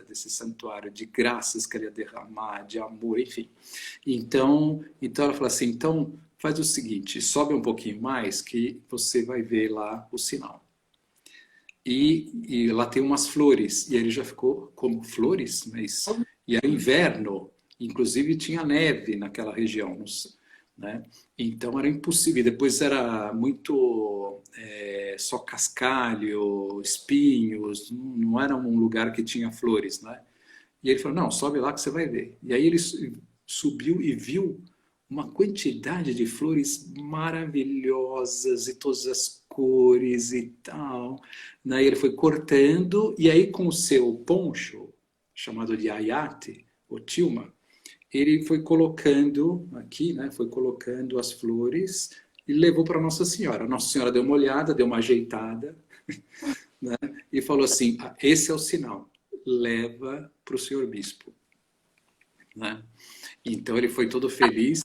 desse santuário, de graças que ela ia derramar, de amor, enfim. Então ela falou assim, então faz o seguinte, sobe um pouquinho mais que você vai ver lá o sinal. E lá tem umas flores. E ele já ficou como flores, mas e era inverno, inclusive tinha neve naquela região, né? Então era impossível. Depois era muito só cascalho, espinhos, não era um lugar que tinha flores, né? E ele falou, não, sobe lá que você vai ver. E aí ele subiu e viu uma quantidade de flores maravilhosas e todas as cores e tal. Daí ele foi cortando e aí com o seu poncho, chamado de ayate, ou tilma, ele foi colocando aqui, né, foi colocando as flores e levou para Nossa Senhora. Nossa Senhora deu uma olhada, deu uma ajeitada, né, e falou assim, ah, esse é o sinal, leva para o senhor bispo, né? Então ele foi todo feliz.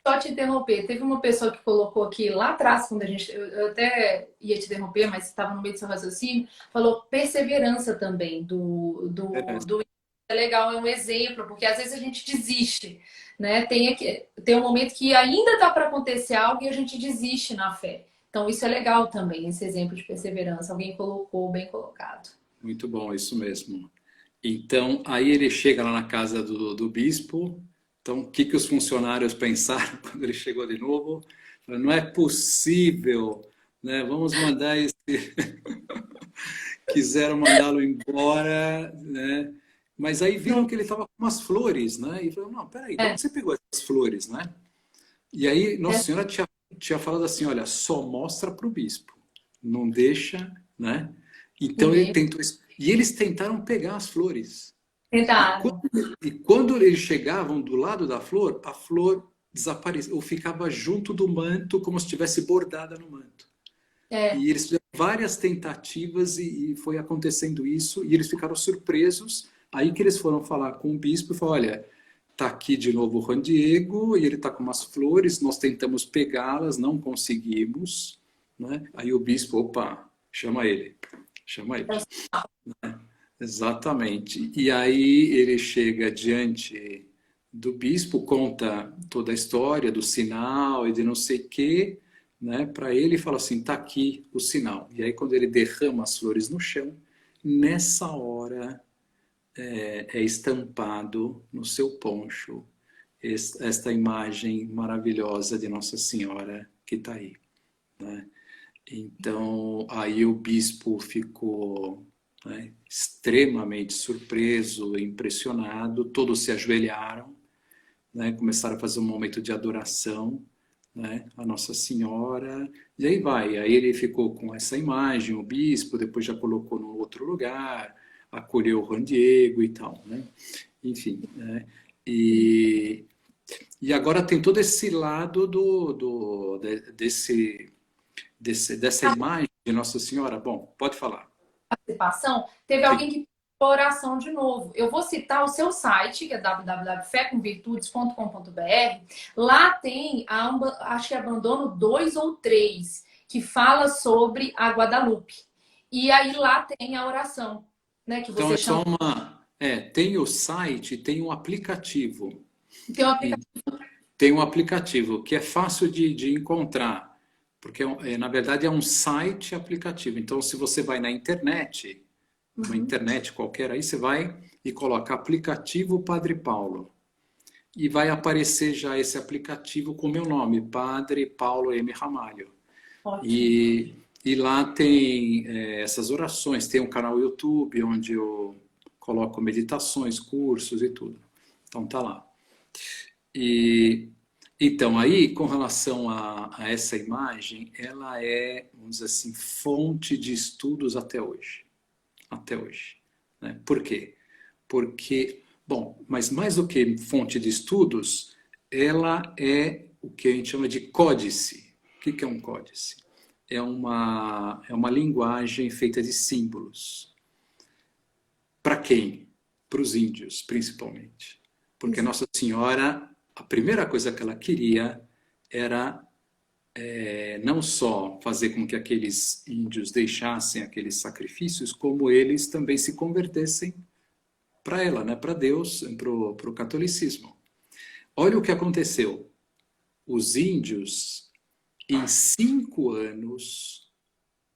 Só te interromper, teve uma pessoa que colocou aqui lá atrás, quando eu até ia te interromper, mas estava no meio do seu raciocínio, falou perseverança também do é legal, é um exemplo, porque às vezes a gente desiste, né? Tem um momento que ainda dá para acontecer algo e a gente desiste na fé. Então isso é legal também, esse exemplo de perseverança. Alguém colocou, bem colocado. Muito bom, isso mesmo. Então, aí ele chega lá na casa do bispo. Então, o que os funcionários pensaram quando ele chegou de novo? Não é possível, né? Vamos mandar esse. Quiseram mandá-lo embora, né? Mas aí viram que ele estava com umas flores, né? E falaram, não, peraí, de É, onde você pegou essas flores, né? E aí, Nossa é Senhora tinha tinha falado assim, olha, só mostra para o bispo, não deixa, né? Então ele Ninguém tentou, e eles tentaram pegar as flores. E quando, tentaram. e quando eles chegavam do lado da flor, a flor desaparecia, ou ficava junto do manto, como se estivesse bordada no manto. É, E eles fizeram várias tentativas e foi acontecendo isso, e eles ficaram surpresos. Aí que eles foram falar com o bispo e falaram, olha, tá aqui de novo o Juan Diego, e ele tá com umas flores, nós tentamos pegá-las, não conseguimos, né? Aí o bispo, opa, chama ele. Exatamente. E aí ele chega diante do bispo, conta toda a história do sinal e de não sei o quê, né? Para ele e fala assim, tá aqui o sinal. E aí quando ele derrama as flores no chão, nessa hora é estampado no seu poncho esta imagem maravilhosa de Nossa Senhora que está aí, né? Então, aí o bispo ficou, né, extremamente surpreso, impressionado, todos se ajoelharam, né, começaram a fazer um momento de adoração, né, a Nossa Senhora, e aí vai, aí ele ficou com essa imagem, o bispo, depois já colocou no outro lugar, acolheu o Juan Diego e tal, né, enfim, né, e agora tem todo esse lado dessa imagem de Nossa Senhora. Bom, pode falar. participação, teve Sim. alguém que pediu oração de novo. Eu vou citar o seu site, que é www.fecomvirtudes.com.br. Lá tem, acho que é Abandono 2 ou 3, que fala sobre a Guadalupe. E aí lá tem a oração, né, que Então você é chama. só uma. Tem o site, tem um aplicativo. Tem um E aplicativo. tem um aplicativo que é fácil de encontrar, porque na verdade é um site aplicativo. Então, se você vai na internet, uma Uhum. internet qualquer, aí você vai e coloca aplicativo Padre Paulo. E vai aparecer já esse aplicativo com o meu nome, Padre Paulo M. Ramalho. Ótimo. E lá tem essas orações, tem um canal YouTube onde eu coloco meditações, cursos e tudo. Então tá lá. E então aí, com relação a essa imagem, ela é, vamos dizer assim, fonte de estudos até hoje. Até hoje. Né? Por quê? Porque, bom, mas mais do que fonte de estudos, ela é o que a gente chama de códice. O que é um códice? É uma linguagem feita de símbolos. Para quem? Para os índios, principalmente. Porque Nossa Senhora, a primeira coisa que ela queria era não só fazer com que aqueles índios deixassem aqueles sacrifícios, como eles também se convertessem para ela, né? Para Deus, para o catolicismo. Olha o que aconteceu. Os índios, em 5 anos,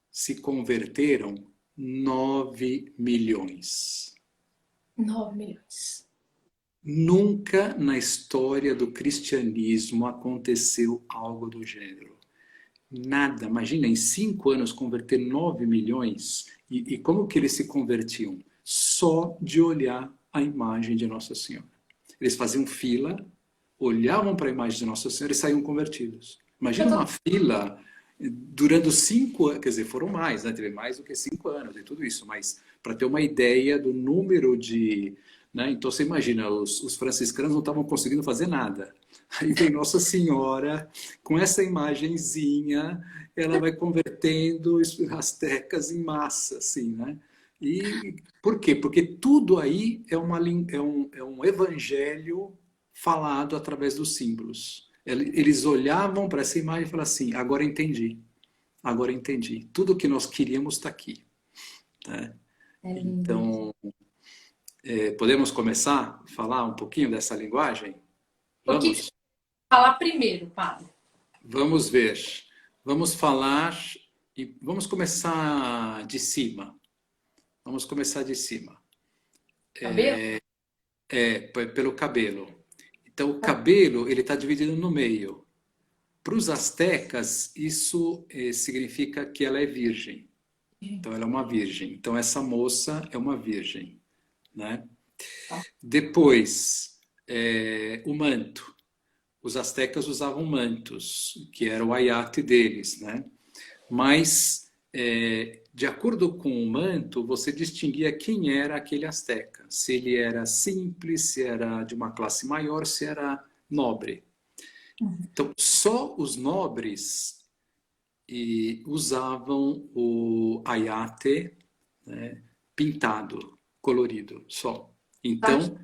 se converteram 9 milhões. 9 milhões. Nunca na história do cristianismo aconteceu algo do gênero. Nada. Imagina, em 5 anos converter 9 milhões. E como que eles se convertiam? Só de olhar a imagem de Nossa Senhora. Eles faziam fila, olhavam para a imagem de Nossa Senhora e saíam convertidos. Eu Imagina tô... uma fila durando 5 anos, quer dizer, foram mais, né? Teve mais do que 5 anos e tudo isso, mas para ter uma ideia do número de. Né? Então você imagina, os franciscanos não estavam conseguindo fazer nada. Aí vem Nossa Senhora com essa imagenzinha, ela vai convertendo os astecas em massa, assim, né? E por quê? Porque tudo aí é um evangelho falado através dos símbolos. Eles olhavam para essa imagem e falavam assim: agora entendi, agora entendi. Tudo que nós queríamos está aqui. Né? É lindo. Então, podemos começar a falar um pouquinho dessa linguagem? O que você Vamos? vai falar primeiro, Padre? Vamos ver. Vamos falar e vamos começar de cima. Vamos começar de cima. Cabelo? Pelo cabelo. Então, o cabelo ele está dividido no meio. Para os astecas, isso significa que ela é virgem. Então, ela é uma virgem. Então, essa moça é uma virgem, né? Depois, o manto. os astecas usavam mantos, que era o ayate deles, né? Mas, de acordo com o manto, você distinguia quem era aquele asteca. Se ele era simples, se era de uma classe maior, se era nobre. Então, só os nobres usavam o ayate, né, pintado, colorido, só. Então,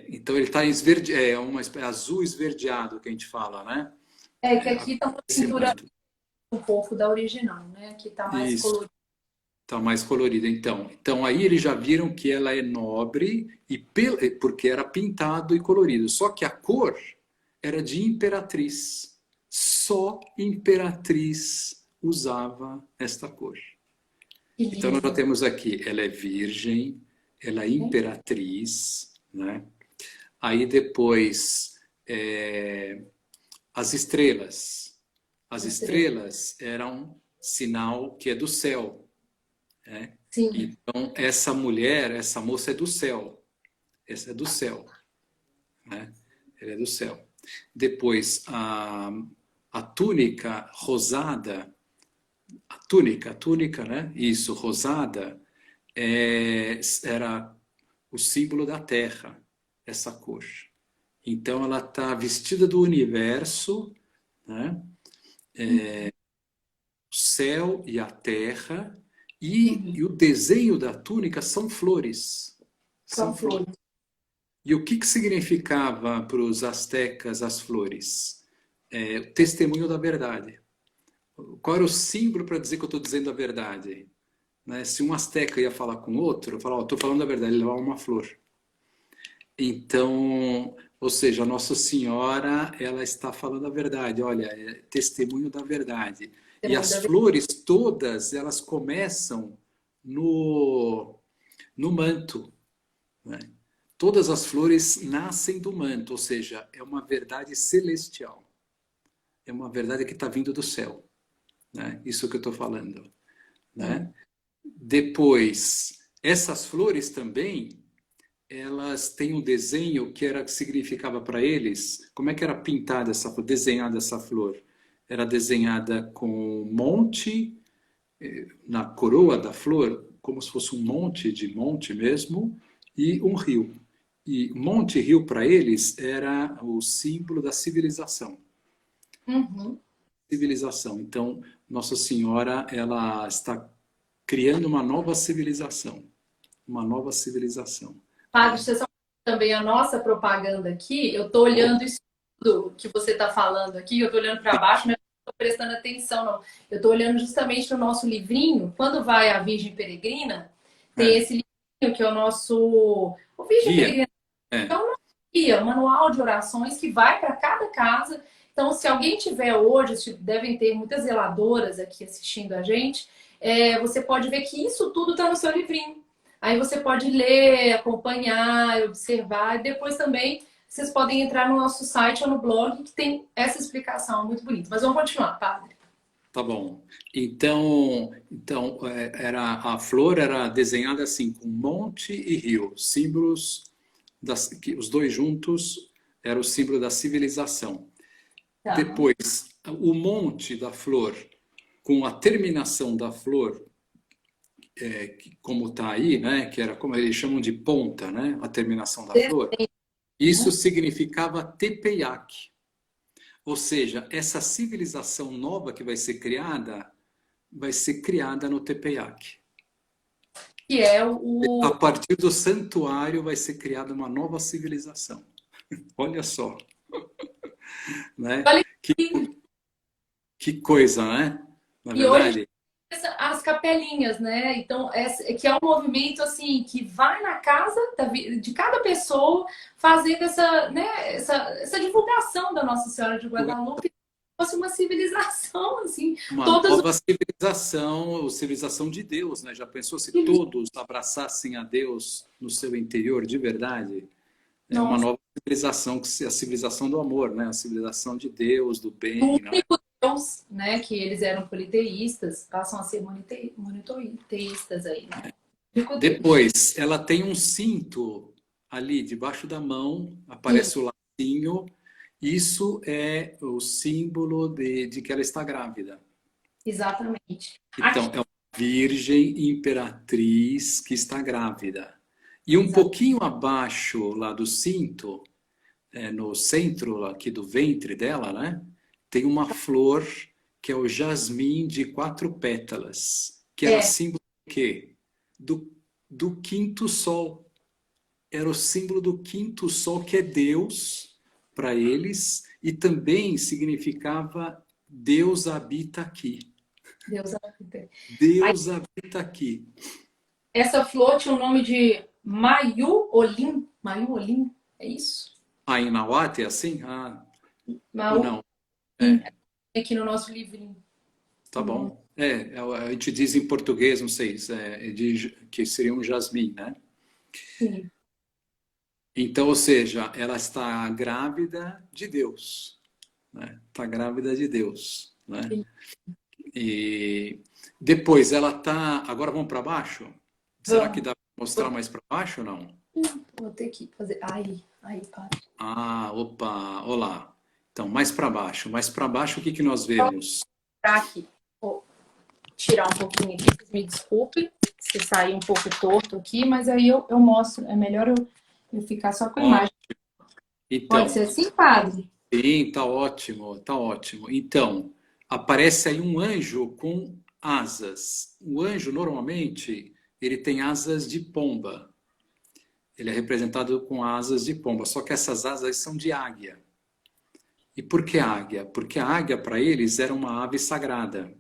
então ele está azul esverdeado que a gente fala, né? É que aqui tá uma Esse pintura manto. um pouco da original, né? Aqui tá mais Isso, colorido. está mais colorida. Então aí eles já viram que ela é nobre porque era pintado e colorido. Só que a cor era de imperatriz. Só imperatriz usava esta cor. Que Então nós já lindo. temos aqui, ela é virgem, ela é imperatriz, né? Aí depois as estrelas. As Estrela. estrelas eram sinal que é do céu, né? Sim. Então essa mulher, essa moça é do céu. Essa é do céu, né? Ela é do céu. Depois a túnica rosada, a túnica, né? Isso, rosada, era o símbolo da terra, essa cor. Então ela está vestida do universo, né? O céu e a terra, e o desenho da túnica são flores. São São flores. flores. E o que significava para os astecas as flores? O testemunho da verdade. Qual era o símbolo para dizer que eu estou dizendo a verdade? Né? Se um asteca ia falar com outro, eu falava, estou falando a verdade, ele levava uma flor. Então, ou seja, a Nossa Senhora, ela está falando a verdade, olha, é testemunho da verdade. E Testemunho as da flores todas, elas começam no manto, né? Todas as flores nascem do manto, ou seja, é uma verdade celestial. É uma verdade que está vindo do céu, né? Isso que eu estou falando, verdade. né? Depois, essas flores também, elas têm um desenho que significava para eles, como é que era pintada essa flor, desenhada essa flor? Era desenhada com um monte na coroa da flor, como se fosse um monte de monte mesmo, e um rio. E monte e rio para eles era o símbolo da civilização. Uhum. Civilização. Então, Nossa Senhora, ela está criando uma nova civilização. Uma nova civilização. Padre, Né? você sabe também a nossa propaganda aqui, eu estou olhando isso tudo que você está falando aqui, eu estou olhando para baixo, mas não estou prestando atenção, não. Eu estou olhando justamente no nosso livrinho, quando vai a Virgem Peregrina, tem É, esse livrinho que é o nosso... O Virgem guia. Peregrina é É. um guia, um manual de orações que vai para cada casa. Então, se alguém tiver hoje, devem ter muitas zeladoras aqui assistindo a gente, você pode ver que isso tudo está no seu livrinho. Aí você pode ler, acompanhar, observar, e depois também vocês podem entrar no nosso site ou no blog que tem essa explicação muito bonita. Mas vamos continuar, padre. Tá bom. Então a flor era desenhada assim, com monte e rio, símbolos que os dois juntos era o símbolo da civilização. Tá. Depois, o monte da flor, com a terminação da flor, como está aí, né, que era como eles chamam de ponta, né, a terminação da flor, isso significava Tepeyac. Ou seja, essa civilização nova que vai ser criada no Tepeyac. Que é A partir do santuário vai ser criada uma nova civilização. Olha só. Né? Olha Que, que... que coisa, né? Na E hoje a gente verdade, tem as capelinhas, né? Então, que é um movimento assim que vai na casa de cada pessoa fazendo essa divulgação da Nossa Senhora de Guadalupe, como se fosse uma civilização, assim, uma todas nova civilização, civilização de Deus, né? Já pensou se todos abraçassem a Deus no seu interior de verdade? É uma Nossa, nova civilização, a civilização do amor, né? A civilização de Deus, do o bem, né? único Deus, né? Que eles eram politeístas, passam a ser monoteístas aí, né? Único Deus. Depois, ela tem um cinto ali debaixo da mão, aparece o lacinho, Isso é o símbolo de que ela está grávida. Exatamente. Então, é uma virgem imperatriz que está grávida. E um Exato. pouquinho abaixo lá do cinto, no centro aqui do ventre dela, né? Tem uma flor que é o jasmim de 4 pétalas, que era É, símbolo do quê? Do quinto sol. Era o símbolo do quinto sol, que é Deus para eles, e também significava Deus habita aqui. Deus abençoe. Aí, Deus habita aqui. essa flor tinha o nome de Maiu-Olim. Maiu-Olim, é isso? Ah, em Nahuatl é assim? Ou Maiu-Olim, não? É, aqui no nosso livrinho. tá bom. A gente diz em português, não sei, que seria um jasmim, né? Sim. Então, ou seja, ela está grávida de Deus, né? Está grávida de Deus, né? E depois ela está. Agora vamos para baixo? Será que Vamos. dá para mostrar mais para baixo ou não? Vou ter que fazer. Aí, para. Ah, opa, olá. Então, mais para baixo. Mais para baixo, o que que nós vemos? Tá aqui. Vou tirar um pouquinho aqui, vocês me desculpem se sair um pouco torto aqui, mas aí eu mostro. É melhor eu ficar só com a Ó, imagem. Pode ser então, assim, padre? sim, tá ótimo, tá ótimo. Então, aparece aí um anjo com asas. O anjo, normalmente, ele tem asas de pomba. Ele é representado com asas de pomba, só que essas asas são de águia. E por que águia? Porque a águia, para eles, era uma ave sagrada.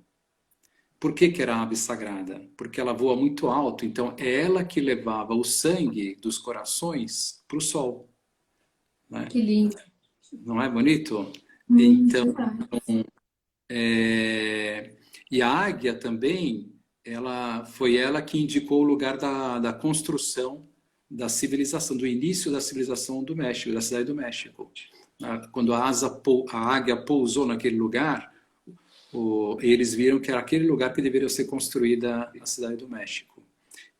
Por que que era ave sagrada? Porque ela voa muito alto, então é ela que levava o sangue dos corações para o sol, né? Que lindo. Não é bonito? Então, Verdade. é, e a águia também, foi ela que indicou o lugar da construção da civilização, do início da civilização do México, da cidade do México. Quando a águia pousou naquele lugar, eles viram que era aquele lugar que deveria ser construída a cidade do México.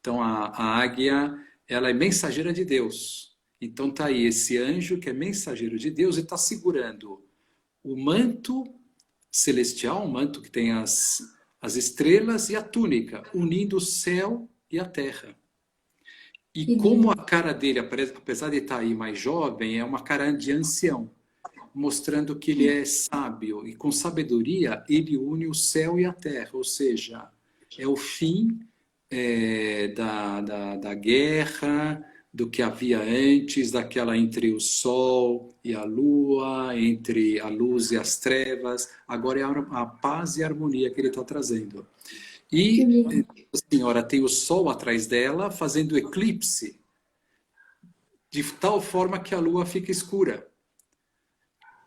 Então a águia, ela é mensageira de Deus. Então tá aí esse anjo que é mensageiro de Deus e está segurando o manto celestial, um manto que tem as estrelas e a túnica, unindo o céu e a terra. E Que como lindo. a cara dele, apesar de estar aí mais jovem, é uma cara de ancião, mostrando que ele é sábio e com sabedoria ele une o céu e a terra, ou seja, é o fim da guerra, do que havia antes, daquela entre o sol e a lua, entre a luz e as trevas. Agora é a paz e a harmonia que ele está trazendo. Que E lindo. a senhora tem o sol atrás dela, fazendo eclipse, de tal forma que a lua fica escura.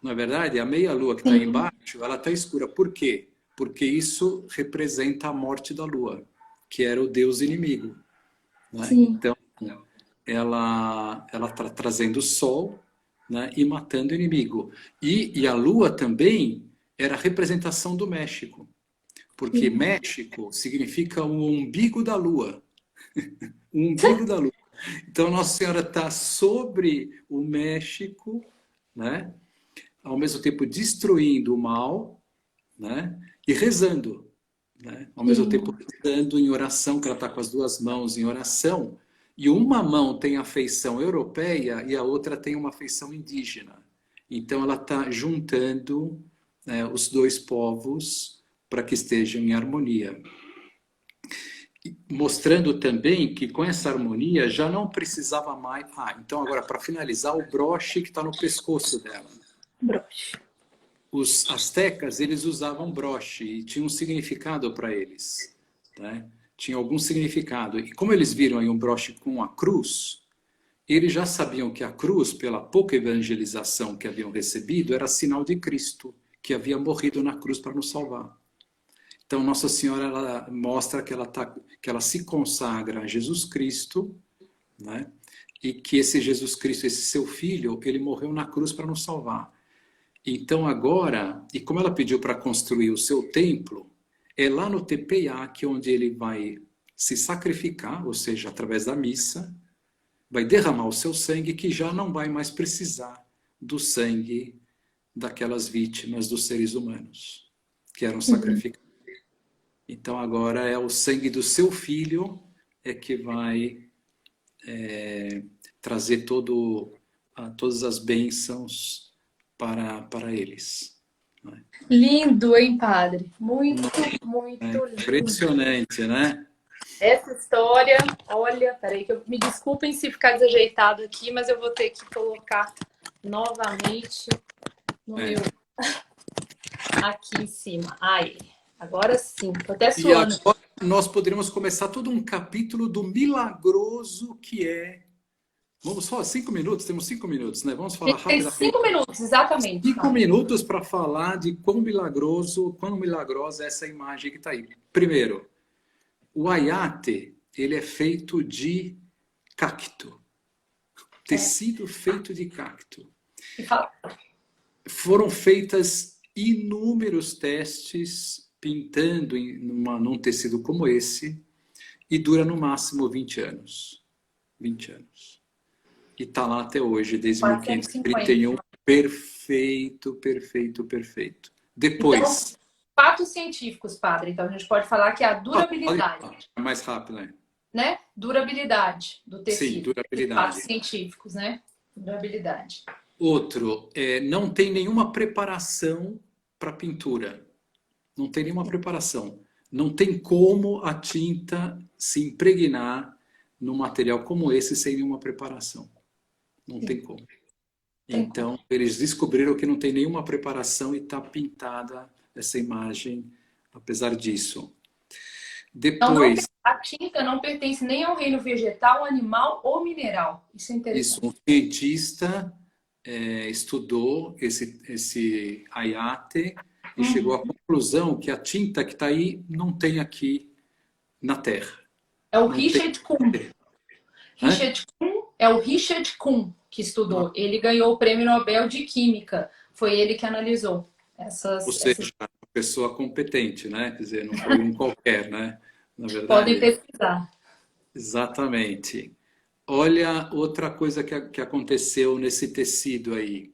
Não é verdade? A meia-lua que está Sim, embaixo, ela está escura. Por quê? Porque isso representa a morte da lua, que era o deus inimigo, né? sim. Então, ela está trazendo o sol, né, e matando o inimigo. E a lua também era a representação do México, porque Sim. México significa o umbigo da lua. O umbigo da lua. Então, Nossa Senhora está sobre o México, né? Ao mesmo tempo destruindo o mal, né? E rezando, né? Ao Que mesmo lindo. tempo rezando em oração, que ela está com as duas mãos em oração, e uma mão tem a feição europeia e a outra tem uma feição indígena. Então ela está juntando, né, os dois povos para que estejam em harmonia. Mostrando também que com essa harmonia já não precisava mais. Então agora para finalizar, o broche que está no pescoço dela. Broche. Os astecas, eles usavam broche e tinha um significado para eles, né? Tinha algum significado. E como eles viram aí um broche com a cruz, eles já sabiam que a cruz, pela pouca evangelização que haviam recebido, era sinal de Cristo, que havia morrido na cruz para nos salvar. Então, Nossa Senhora, ela mostra que ela se consagra a Jesus Cristo, né? E que esse Jesus Cristo, esse seu filho, ele morreu na cruz para nos salvar. Então agora, e como ela pediu para construir o seu templo, é lá no TPA que onde ele vai se sacrificar, ou seja, através da missa, vai derramar o seu sangue, que já não vai mais precisar do sangue daquelas vítimas dos seres humanos que eram sacrificados. Então agora é o sangue do seu filho que vai trazer todas as bênçãos para eles. Lindo, hein, padre? Muito, muito lindo. Impressionante, né? Essa história, olha, peraí, que me desculpem se ficar desajeitado aqui, mas eu vou ter que colocar novamente no meu aqui em cima. Aí, agora sim, tô até suando. E agora nós poderíamos começar todo um capítulo do milagroso que é. Vamos só 5 minutos, temos 5 minutos, né? Vamos falar Tem rapidamente. 5 minutos, exatamente. 5 minutos para falar de quão milagrosa é essa imagem que está aí. Primeiro, o aiate, ele é feito de cacto. Tecido feito de cacto. Foram feitas inúmeros testes pintando num tecido como esse e dura no máximo 20 anos. 20 anos. E está lá até hoje, desde 1531. Perfeito, perfeito, perfeito. Depois... Então, fatos científicos, padre. Então, a gente pode falar que é a durabilidade. É mais rápido, né? Durabilidade do tecido. Sim, durabilidade. Fatos científicos, né? Durabilidade. Outro, não tem nenhuma preparação para pintura. Não tem nenhuma preparação. Não tem como a tinta se impregnar num material como esse sem nenhuma preparação. Não tem como. Então, eles descobriram que não tem nenhuma preparação e está pintada essa imagem, apesar disso. Depois... a tinta não pertence nem ao reino vegetal, animal ou mineral. Isso é interessante. Isso, um cientista estudou esse aiate e chegou à conclusão que a tinta que está aí não tem aqui na Terra. É o Richard Kuhn. É o Richard Kuhn que estudou. Ele ganhou o Prêmio Nobel de Química. Foi ele que analisou Ou seja, uma pessoa competente, né? Quer dizer, não foi um qualquer, né? Na verdade. Podem pesquisar. Exatamente. Olha outra coisa que aconteceu nesse tecido aí.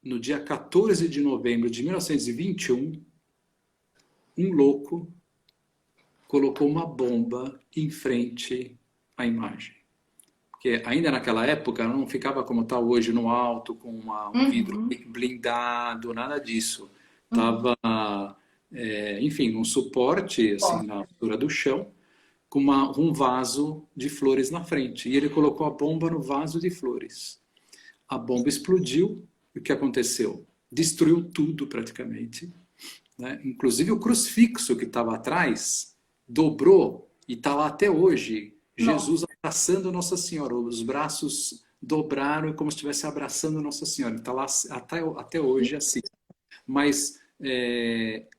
No dia 14 de novembro de 1921, um louco colocou uma bomba em frente à imagem. Porque ainda naquela época não ficava como está hoje no alto, com um vidro blindado, nada disso. Estava, enfim, um suporte assim, na altura do chão, com um vaso de flores na frente. E ele colocou a bomba no vaso de flores. A bomba explodiu. E o que aconteceu? Destruiu tudo praticamente. Né? Inclusive o crucifixo que estava atrás dobrou e está lá até hoje. Jesus abraçando Nossa Senhora, os braços dobraram como se estivesse abraçando Nossa Senhora. Está lá até hoje assim. Mas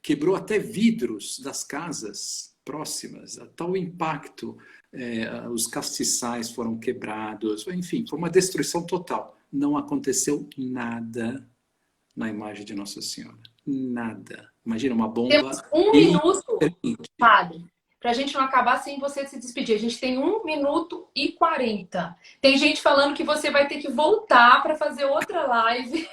quebrou até vidros das casas próximas. A tal impacto, os castiçais foram quebrados. Enfim, foi uma destruição total. Não aconteceu nada na imagem de Nossa Senhora. Nada. Imagina uma bomba... Temos 1 minuto, padre. Para a gente não acabar sem você se despedir. A gente tem 1 minuto e 40. Tem gente falando que você vai ter que voltar para fazer outra live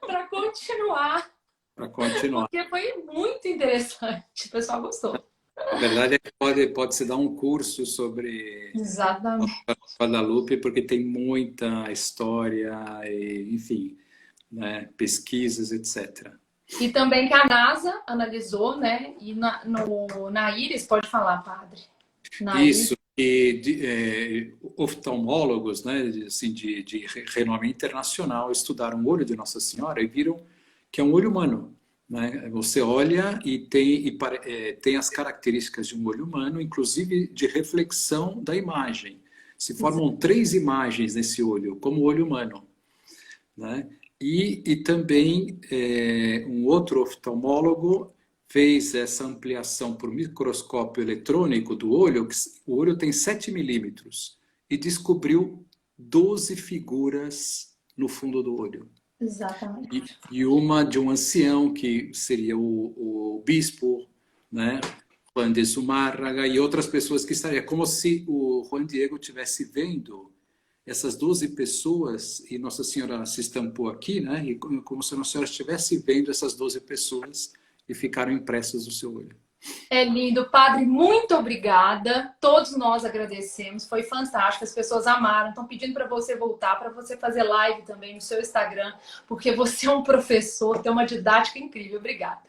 para continuar. Para continuar. Porque foi muito interessante. O pessoal gostou. A verdade é que pode se dar um curso sobre Guadalupe, porque tem muita história, enfim, né, pesquisas, etc. E também que a NASA analisou, né? E na Íris, pode falar, padre. Isso, e oftalmólogos, né, assim, de renome internacional estudaram o olho de Nossa Senhora e viram que é um olho humano. Né? Você olha e tem as características de um olho humano, inclusive de reflexão da imagem. Se formam 3 imagens nesse olho, como o olho humano. Né? E também um outro oftalmólogo fez essa ampliação por microscópio eletrônico do olho, o olho tem 7 milímetros, e descobriu 12 figuras no fundo do olho. Exatamente. E uma de um ancião, que seria o bispo, né? Juan de Zumárraga, e outras pessoas que estariam, como se o Juan Diego estivesse vendo essas 12 pessoas, e Nossa Senhora se estampou aqui, né? E como se Nossa Senhora estivesse vendo essas 12 pessoas e ficaram impressas no seu olho. É lindo, padre, muito obrigada. Todos nós agradecemos, foi fantástico, as pessoas amaram. Estão pedindo para você voltar, para você fazer live também no seu Instagram, porque você é um professor, tem uma didática incrível. Obrigada.